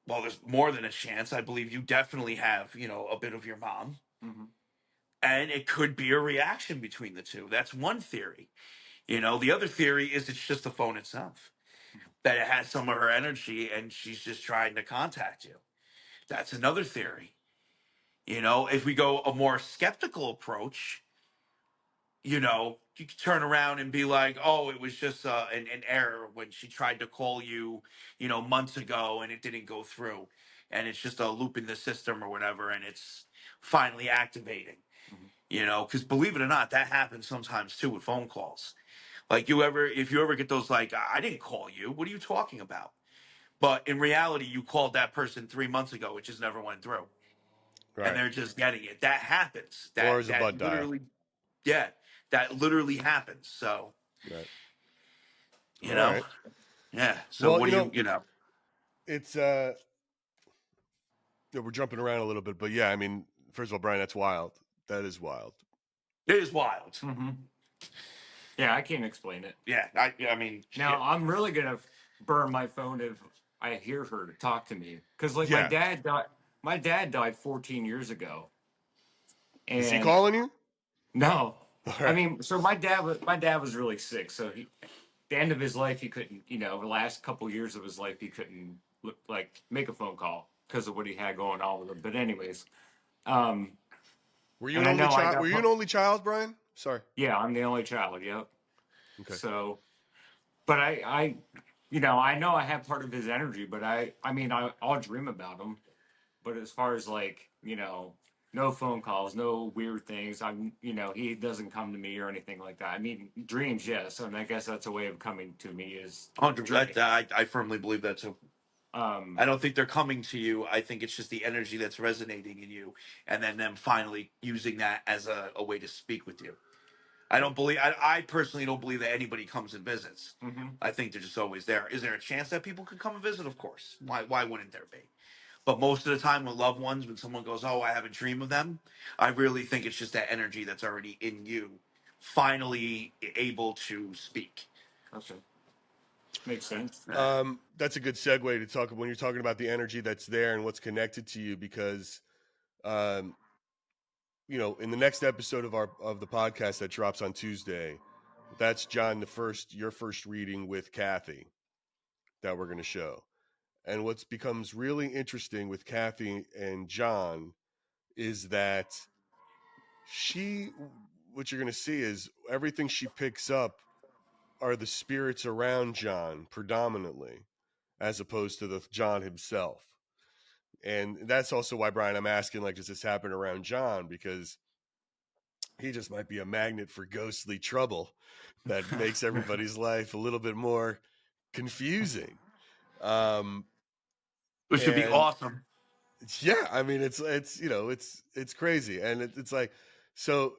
Well, there's more than a chance. I believe you definitely have, a bit of your mom, Mhm. and it could be a reaction between the two. That's one theory. The other theory is it's just the phone itself, that it has some of her energy and she's just trying to contact you. That's another theory. If we go a more skeptical approach, you could turn around and be like, oh, it was just an error when she tried to call you, months ago and it didn't go through. And it's just a loop in the system or whatever. And it's finally activating, Mhm. because believe it or not, that happens sometimes too with phone calls. Like if you ever get those, like, I didn't call you. What are you talking about? But in reality, you called that person 3 months ago. It just never went through. And Right. they're just getting it. That happens. Or That as a that bud dial. literally, yeah, that literally happens. So Right. you All know, right. yeah. So Well, what do you know? it's we're jumping around a little bit, but yeah, I mean, first of all, Brian, that's wild. That is wild. It is wild. Mhm. Yeah, I can't explain it. Yeah, I mean, Now shit. I'm really gonna burn my phone if I hear her talk to me, because like Yeah. my dad died 14 years ago, Is he and calling you? no, All I right. mean, so my dad was really sick, so the end of his life he couldn't, the last couple years of his life he couldn't make a phone call because of what he had going on with him. But anyways, um, Were you and an I only know I child? Were got you an only child, Brian? Sorry. yeah, I'm the only child. Yep. Okay. So, but I know I have part of his energy, but I mean, I'll dream about him. But as far as like, no phone calls, no weird things. He doesn't come to me or anything like that. I mean, dreams, yes, and I guess that's a way of coming to me is 100. dreaming. I firmly believe that too. Um, I don't think they're coming to you. I think it's just the energy that's resonating in you, and then them finally using that as a way to speak with you. I personally don't believe that anybody comes and visits. mhm. I think they're just always there. Is there a chance that people could come and visit? Of course. Why wouldn't there be? But most of the time with loved ones, when someone goes, oh, I have a dream of them, I really think it's just that energy that's already in you, finally able to speak. Okay, makes sense. That's a good segue to talk when you're talking about the energy that's there and what's connected to you, because um, in the next episode of the podcast that drops on Tuesday, that's John, your first reading with Kathy that we're going to show. And what becomes really interesting with Kathy and John is that what you're going to see is everything she picks up are the spirits around John predominantly, as opposed to the John himself. And that's also why, Brian, I'm asking, like, does this happen around John? Because he just might be a magnet for ghostly trouble that makes everybody's life a little bit more confusing. Which would be And awesome. yeah, I mean, it's crazy. And it's like, so,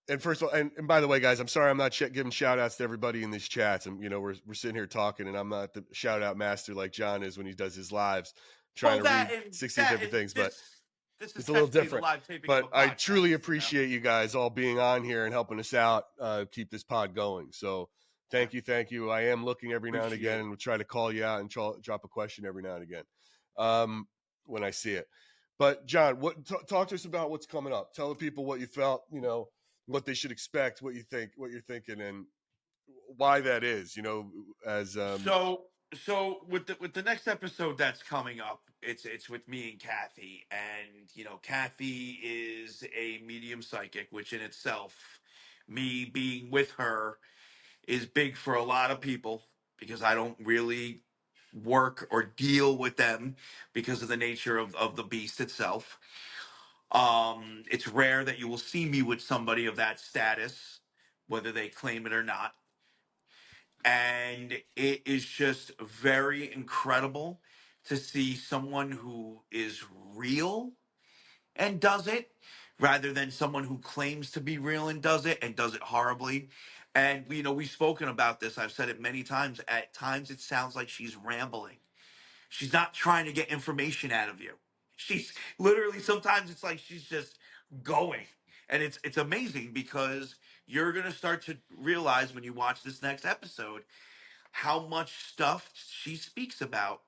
and first of all, and by the way, guys, I'm sorry I'm not giving shout outs to everybody in these chats. And, we're sitting here talking, and I'm not the shout out master like John is when he does his lives, trying Well, to read 16 different things. But this is it's a little technically the different. live taping of But a I podcast. truly appreciate you guys all being on here and helping us out, keep this pod going. So thank you. I am looking every now and Appreciate again, it. and we'll try to call you out and drop a question every now and again when I see it. But John, talk to us about what's coming up. Tell the people what you felt, what they should expect, what you're thinking, and why that is. As So So with the next episode that's coming up, it's with me and Kathy, and Kathy is a medium psychic, which in itself, me being with her is big for a lot of people because I don't really work or deal with them because of the nature of the beast itself. It's rare that you will see me with somebody of that status, whether they claim it or not. And it is just very incredible to see someone who is real and does it rather than someone who claims to be real and does it horribly. And we've spoken about this. I've said it many times. At times it sounds like she's rambling. She's not trying to get information out of you. She's literally, sometimes it's like she's just going. And it's amazing because you're going to start to realize when you watch this next episode how much stuff she speaks about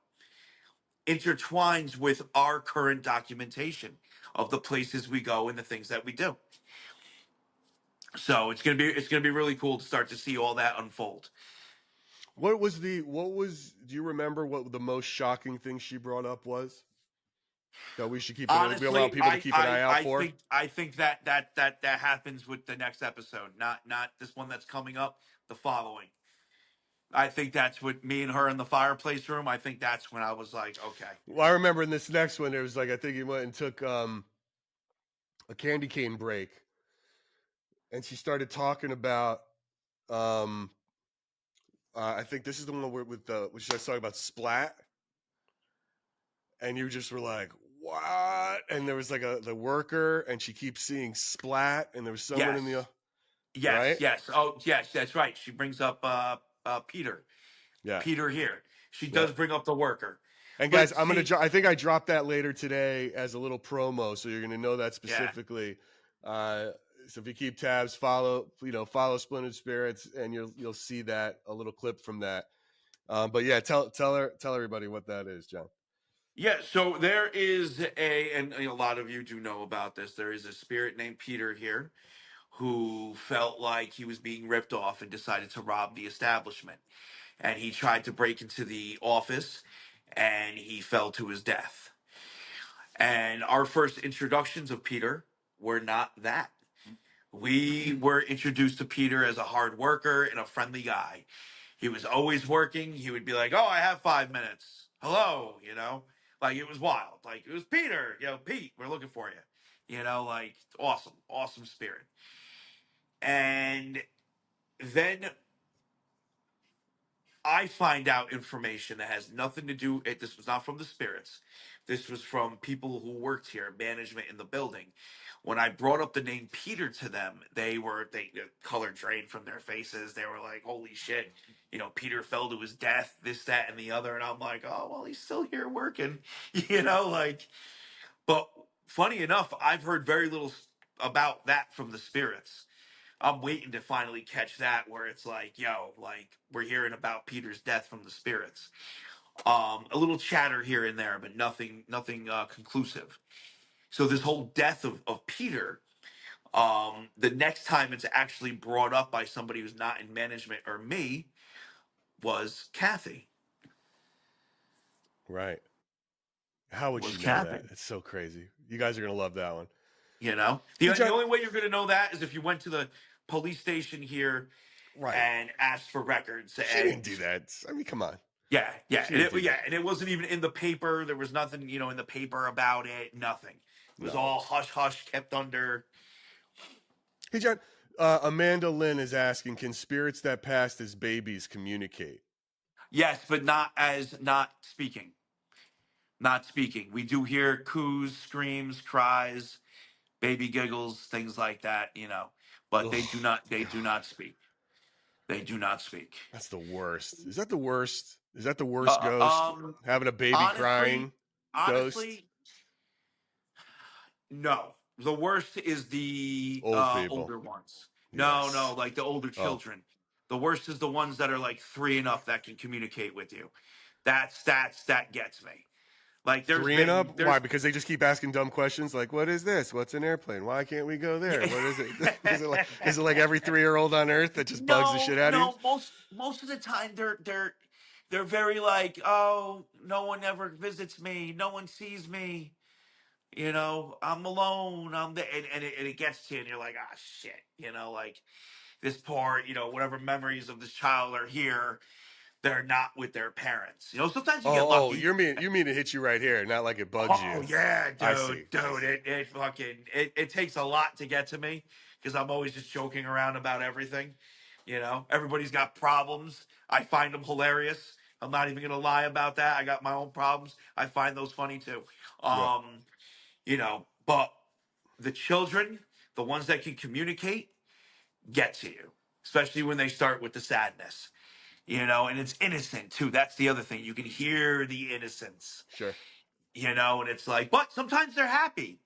intertwines with our current documentation of the places we go and the things that we do. So it's gonna be really cool to start to see all that unfold. What was do you remember what the most shocking thing she brought up was? That we should we allow Honestly, people to keep an eye out I for? think that happens with the next episode, not this one that's coming up, the following. I think that's what me and her in the fireplace room. I think that's when I was like, okay. Well, I remember in this next one, there was like, I think he went and took a candy cane break, and she started talking about, I think this is the one where she started talking about Splat, and you just were like, what? And there was like the worker, and she keeps seeing Splat, and there was someone in the, Yes, right? yes. Oh, yes, that's right. She brings up Peter. Yeah. Peter here. She Yeah. does bring up the worker. And But guys, see- I think I dropped that later today as a little promo, so you're gonna know that specifically. So if you keep tabs, follow Splintered Spirits, and you'll see that, a little clip from that. But yeah, tell everybody what that is, John. Yeah, so there is and a lot of you do know about this. There is a spirit named Peter here who felt like he was being ripped off and decided to rob the establishment. And he tried to break into the office and he fell to his death. And our first introductions of Peter were not that. We were introduced to Peter as a hard worker and a friendly guy. He was always working. He would be like, "Oh, I have 5 minutes. Hello," like it was wild. Like it was Peter, Pete, we're looking for you. Like awesome, awesome spirit. And then I find out information that has nothing to do. This was not from the spirits. This was from people who worked here, management in the building. When I brought up the name Peter to them, they color drained from their faces. They were like, "Holy shit!" Peter fell to his death, this, that, and the other. And I'm like, "Oh, well, he's still here working," like. But funny enough, I've heard very little about that from the spirits. I'm waiting to finally catch that where it's like, like we're hearing about Peter's death from the spirits. A little chatter here and there, but nothing conclusive. So this whole death of Peter, the next time it's actually brought up by somebody who's not in management or me was Kathy. Right. How would Was you know Kathy. that? It's so crazy. You guys are gonna love that one. The only way you're going to know that is if you went to the police station here Right. and asked for records. She didn't do that. I mean, come on. Yeah, She didn't do that. and it wasn't even in the paper. There was nothing, in the paper about it. Nothing. It was No. all hush hush, kept under. Hey, John. Amanda Lynn is asking, can spirits that passed as babies communicate? Yes, but not speaking. Not speaking. We do hear coos, screams, cries, baby giggles, things like that. But they do not. They do not speak. They do not speak. That's the worst. Is that the worst? Is that the worst ghost? Having a baby crying ghost? Honestly, no. The worst is the older ones. Yes. No, like the older children. The worst is the ones that are like 3 and up that can communicate with you. That gets me. Like there's 3 and up? Why? Because they just keep asking dumb questions like, "What is this? What's an airplane? Why can't we go there? What is it?" Is it like every 3-year-old on Earth that just bugs the shit out of you? No, most of the time they're very like, oh, no one ever visits me, no one sees me. You know, I'm alone. I'm the, and it gets to you, and you're like, ah, shit. You know, like this part, you know, whatever memories of this child are here, they're not with their parents. You know, sometimes you get Oh, lucky. you mean it hits you right here, not like it bugs Oh you. yeah, I dude, see. dude, it fucking it takes a lot to get to me because I'm always just joking around about everything. You know, everybody's got problems. I find them hilarious. I'm not even gonna lie about that. I got my own problems. I find those funny too. Yep. You know, but the children, the ones that can communicate, get to you, especially when they start with the sadness. You know, and it's innocent too. That's the other thing. You can hear the innocence. Sure. You know, and it's like, but sometimes they're happy.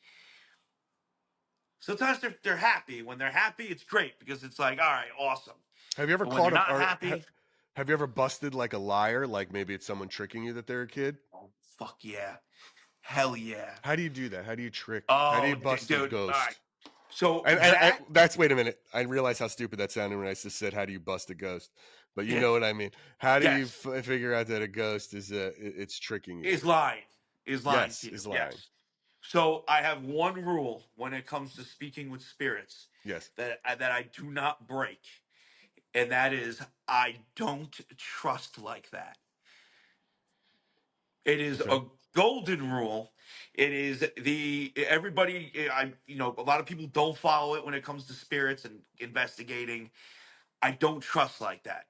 Sometimes they're happy. When they're happy, it's great because it's like, all right, awesome. Have you ever But when they're caught a not or happy, have you ever busted like a liar? Like maybe it's someone tricking you that they're a kid? oh fuck yeah, hell yeah. How do you do that? How do you trick? How do Oh, you bust a dude. All right. ghost? So And that, that's wait a minute. I realize how stupid that sounded when I just said, "How do you bust a ghost?" But you yeah, know what I mean. How do you yes, figure out that a ghost is it's tricking you? is lying, is lying Yes, to you. is lying. Yes. So I have one rule when it comes to speaking with spirits Yes. that I do not break, and that is I don't trust like that. It is Okay. a golden rule. It is the everybody. I you know a lot of people don't follow it when it comes to spirits and investigating. I don't trust like that.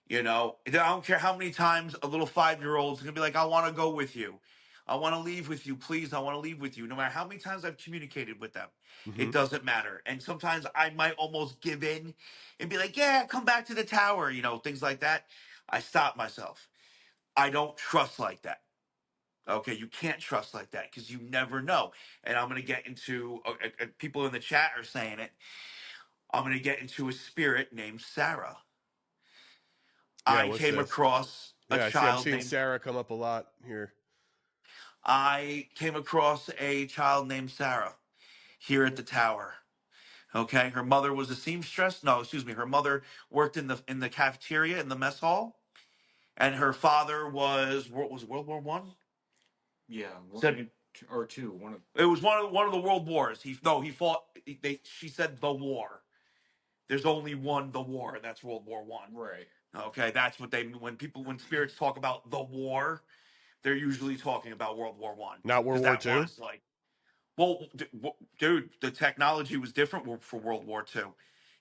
You know, I don't care how many times a little 5-year-old is gonna be like, "I want to go with you. I want to leave with you, please. I want to leave with you." No matter how many times I've communicated with them, Mm-hmm. it doesn't matter. And sometimes I might almost give in and be like, "Yeah, come back to the tower." You know, things like that. I stop myself. I don't trust like that. Okay, you can't trust like that because you never know. And I'm going to get into people in the chat are saying it. I'm going to get into a spirit named Sarah. Yeah. I What's came this? across a Yeah. I see. I'm child seeing named Sarah come up a lot here. I came across a child named Sarah here at the tower. Okay, her mother was a seamstress. No, excuse me. Her mother worked in the cafeteria in the mess hall, and her father was what was World War One. Yeah, Said one or two. One of it was one of the world wars. He fought. She said the war. There's only one the war, and that's World War One. right. Okay, that's what they when spirits talk about the war, they're usually talking about World War One Not World because War that Two. was like, well, dude, the technology was different for World War Two, I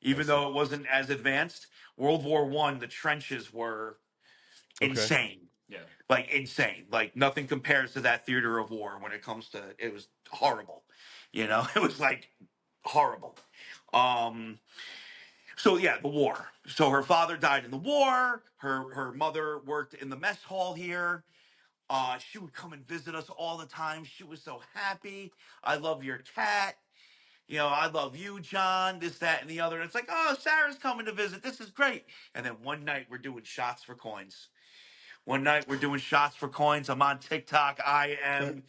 even see. though it wasn't as advanced. World War One, the trenches were Okay. insane, Yeah. like insane, like nothing compares to that theater of war when it comes to it was horrible, you know, it was like horrible. Um, So yeah, the war. So her father died in the war. Her mother worked in the mess hall here. She would come and visit us all the time. She was so happy. I love your cat. You know, I love you, John. This, that, and the other. And it's like, oh, Sarah's coming to visit. This is great. And then one night we're doing shots for coins. One night we're doing shots for coins. I'm on TikTok. I Okay. am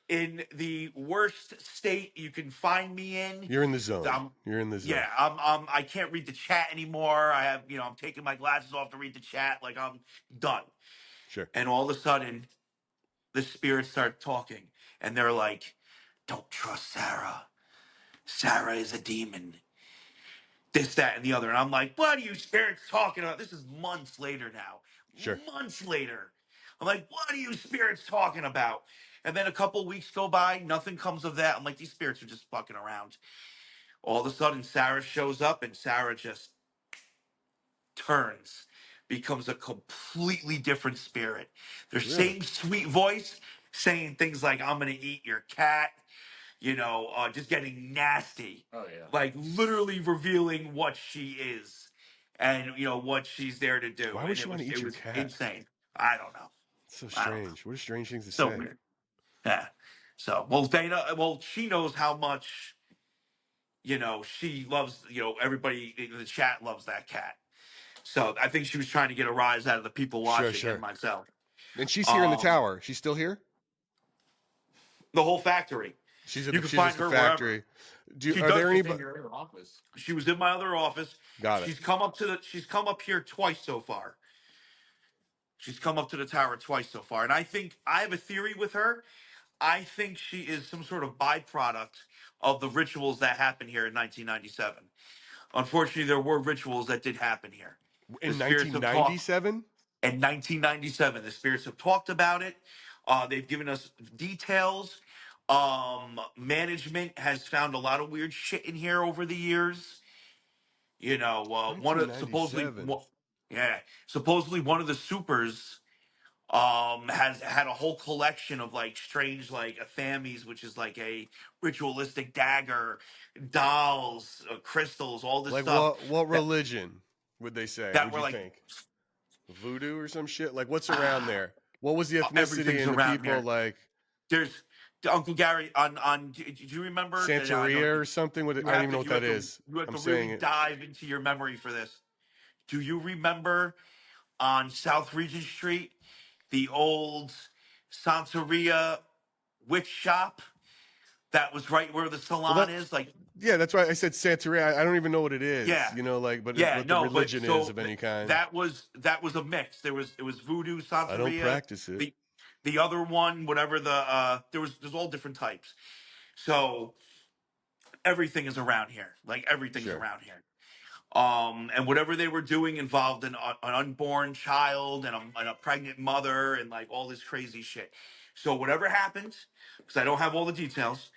in the worst state you can find me in. You're in the zone. I'm You're in the zone. yeah, I can't read the chat anymore. I have, you know, I'm taking my glasses off to read the chat. Like I'm done. Sure. And all of a sudden, the spirits start talking, and they're like, "Don't trust Sarah. Sarah is a demon. This, that, and the other." And I'm like, "What are you spirits talking about?" This is months later now. Sure. Months later, I'm like, "What are you spirits talking about?" And then a couple weeks go by, nothing comes of that. I'm like, these spirits are just fucking around. All of a sudden, Sarah shows up, and Sarah just turns, becomes a completely different spirit. Their Really? same sweet voice, saying things like, "I'm gonna eat your cat," you know, just getting nasty, Oh yeah. like literally revealing what she is and, you know, what she's there to do. Why would And she want to eat it your was cat? insane. I don't know. It's so I don't know. strange. What a strange thing to So say. weird. Yeah. So, well, Dana, well, she knows how much, you know, she loves, you know, everybody in the chat loves that cat. So I think she was trying to get a rise out of the people Sure, watching and sure. myself. And she's here in the Um, tower. She's still here? the whole factory. She's You at can she's find at the her wherever. factory. She Are does. there She's any in your office. She was in my other office. Got it. She's come up here twice so far. She's come up to the tower twice so far. And I think I have a theory with her. I think she is some sort of byproduct of the rituals that happened here in 1997. Unfortunately, there were rituals that did happen here. The In spirits have talked 1997? in 1997. The spirits have talked about it. They've given us details. Management has found a lot of weird shit in here over the years. You know, one of 1997. supposedly one of the supers has had a whole collection of like strange like athames, which is like a ritualistic dagger, dolls, crystals, all this Like stuff what that religion would they say? that Would were you like think? Voodoo or some shit? Like what's around there? What was the ethnicity everything's and the around people here. like There's Uncle Gary on. Do you remember? And I know Santeria or something? With it? I don't even know what that is. You have I'm to saying really it. dive into your memory for this. Do you remember on South Regent Street the old Santeria witch shop that was right where the salon is? Like, Yeah, that's why I said Santeria. I don't even know what it is. yeah, You know, like, but yeah, what the no, but religion is so of any kind. that was a mix. It was voodoo, I don't Santeria. practice it. The other one, whatever there's all different types. So everything is around here. Like everything's Sure. around here. And whatever they were doing involved an unborn child and a pregnant mother and like all this crazy shit. So whatever happened, because I don't have all the details,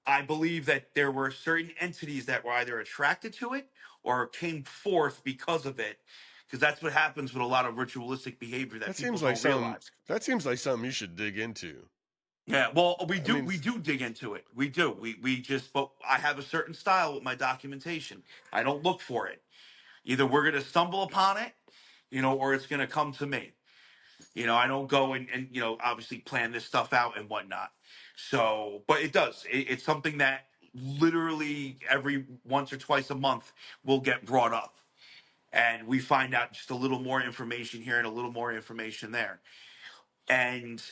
I believe that there were certain entities that were either attracted to it or came forth because of it. Because that's what happens with a lot of ritualistic behavior that That people seems like don't something. realize. That seems like something you should dig into. Yeah, well, I mean, we do dig into it. We do. We just, but I have a certain style with my documentation. I don't look for it. Either we're going to stumble upon it, or it's going to come to me. I don't go and obviously plan this stuff out and whatnot. So, but it does. It's something that literally every once or twice a month will get brought up. And we find out just a little more information here and a little more information there. And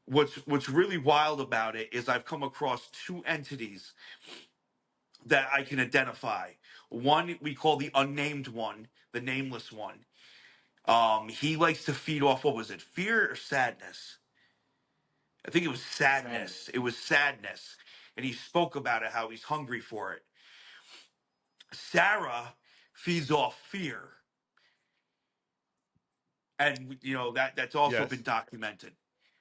what's really wild about it is I've come across two entities that I can identify. One we call the unnamed one, the nameless one. He likes to feed off, what was it, fear or sadness? I think it was sadness. It was sadness. And he spoke about it, how he's hungry for it. Sarah feeds off fear. And that's also yes. been documented.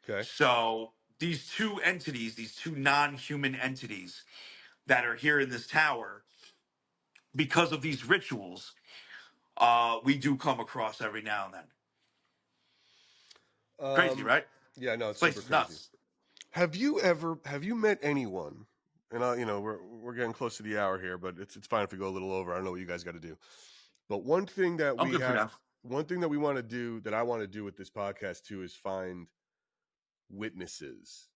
Okay. So these two entities, these two non-human entities that are here in this tower, because of these rituals, we do come across every now and then. Crazy, right? Yeah, no, it's Place super is crazy. nuts. Have you met anyone? And we're getting close to the hour here, but it's fine if we go a little over. I don't know what you guys got to do. But one thing that I'm good for now. one thing that we want to do, that I want to do with this podcast too, is find witnesses.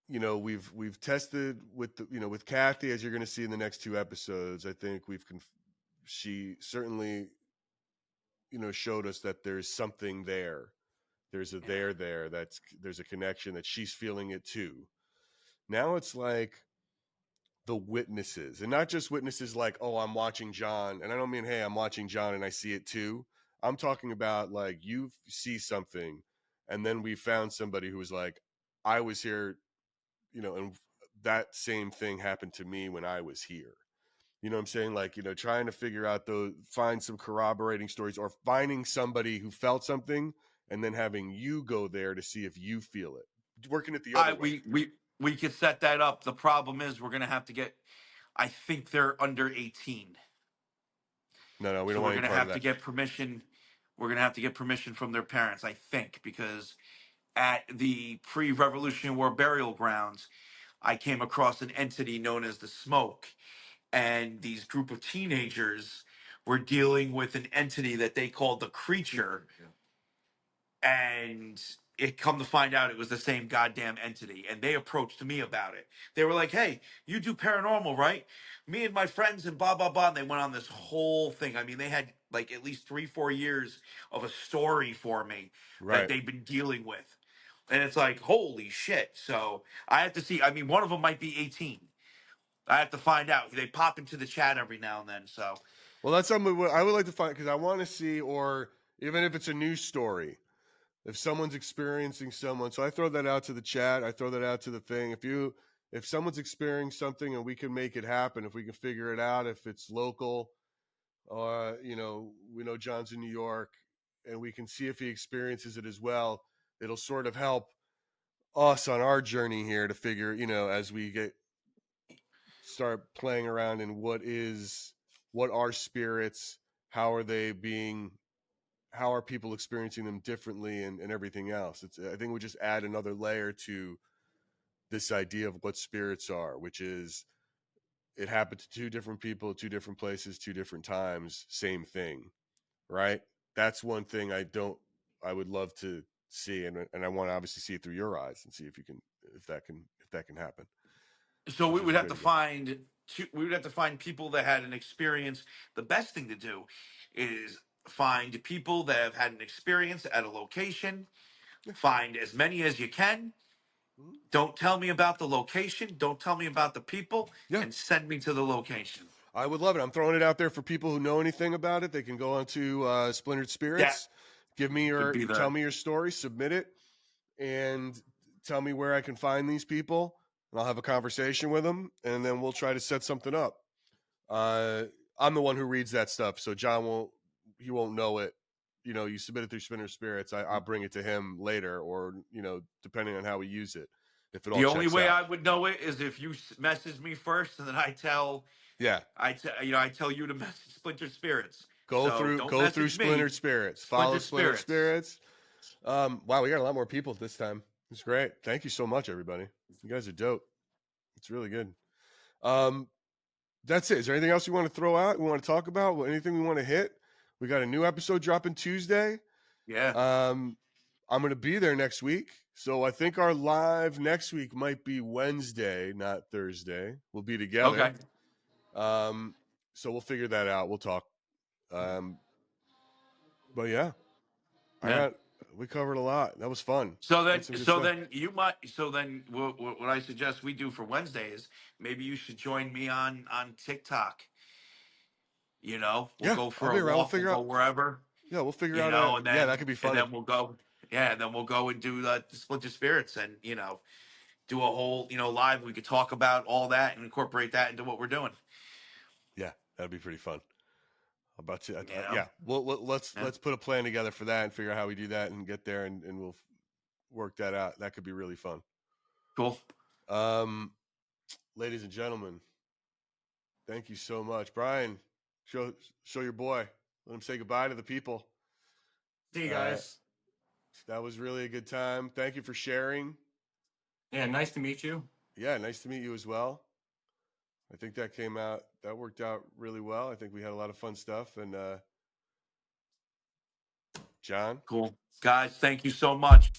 We've tested with with Kathy, as you're going to see in the next two episodes. I think she certainly showed us that there's something there. There's a there, there's a connection, that she's feeling it too. Now it's like the witnesses, and not just witnesses like, oh, I'm watching John, and I don't mean, hey, I'm watching John and I see it too. I'm talking about like you see something, and then we found somebody who was like, I was here, and that same thing happened to me when I was here. You know what I'm saying? Like, trying to figure out find some corroborating stories, or finding somebody who felt something and then having you go there to see if you feel it. Working it the other way. We could set that up. The problem is we're gonna have to get. I think they're under 18. No, we So don't we're want any gonna part of have to that. get permission. We're gonna have to get permission from their parents, I think, because at the pre-Revolutionary War burial grounds, I came across an entity known as the Smoke, and these group of teenagers were dealing with an entity that they called the Creature, and it come to find out it was the same goddamn entity. And they approached me about it. They were like, hey, you do paranormal, right? Me and my friends and blah blah blah. And they went on this whole thing. I mean, they had like at least 3-4 years of a story for me that they've been dealing with. And it's like, holy shit. So I have to see. I mean, one of them might be 18. I have to find out. They pop into the chat every now and then. So Well, that's something I would like to find, because I want to see, or even if it's a news story, if someone's experiencing someone. So I throw that out to the chat. I throw that out to the thing. If someone's experiencing something and we can make it happen, if we can figure it out, if it's local, we know John's in New York, and we can see if he experiences it as well. It'll sort of help us on our journey here to figure, as we start playing around in what are spirits, how are people experiencing them differently, and everything else. I think we just add another layer to this idea of what spirits are, which is it happened to two different people, two different places, two different times, same thing, right? That's one thing I would love to see, and I want to obviously see it through your eyes and see if that can happen. So we Which is would the have way to to go. find we would have to find people that had an experience. The best thing to do is find people that have had an experience at a location. Find as many as you can. Mhm. Don't tell me about the location. Don't tell me about the people, Yeah. and send me to the location. I would love it. I'm throwing it out there for people who know anything about it. They can go onto Splintered Spirits, Could be tell the me your story, submit it, and tell me where I can find these people, and I'll have a conversation with them, and then we'll try to set something up. I'm the one who reads that stuff, so John won't know it. You submit it through Splintered Spirits. I'll bring it to him later, or depending on how we use it. If it all the only checks way out. I would know it is if you message me first, and then I tell Yeah. I tell you to message Splinter Spirits. Go So through don't go through message me. Splintered Spirits. Follow Splinter Splintered Spirits. Wow, we got a lot more people this time. It's great. Thank you so much, everybody. You guys are dope. It's really good. That's it. Is there anything else you want to throw out? We want to talk about? Anything we want to hit? We got a new episode dropping Tuesday. Yeah. I'm going to be there next week. So I think our live next week might be Wednesday, not Thursday. We'll be together. Okay. So we'll figure that out. We'll talk. But yeah, we covered a lot. That was fun. So Had some good so stuff. then you might. So then what I suggest we do for Wednesday is maybe you should join me on TikTok. We'll Yeah, go for I'll a be around. We'll walk. We'll figure go out. wherever. Yeah, we'll figure You out. know, and then That could be and fun. then we'll go. Yeah, and then we'll go and do the Splinter Spirits, and do a whole live. We could talk about all that and incorporate that into what we're doing. Yeah, that'd be pretty fun. How about you? Yeah. Let's put a plan together for that and figure out how we do that and get there, and we'll work that out. That could be really fun. Cool. Ladies and gentlemen, thank you so much. Brian, show your boy. Let him say goodbye to the people. See you guys. That was really a good time. Thank you for sharing. Yeah, nice to meet you. Yeah, nice to meet you as well. I think that worked out really well. I think we had a lot of fun stuff. And John? Cool. Guys, thank you so much.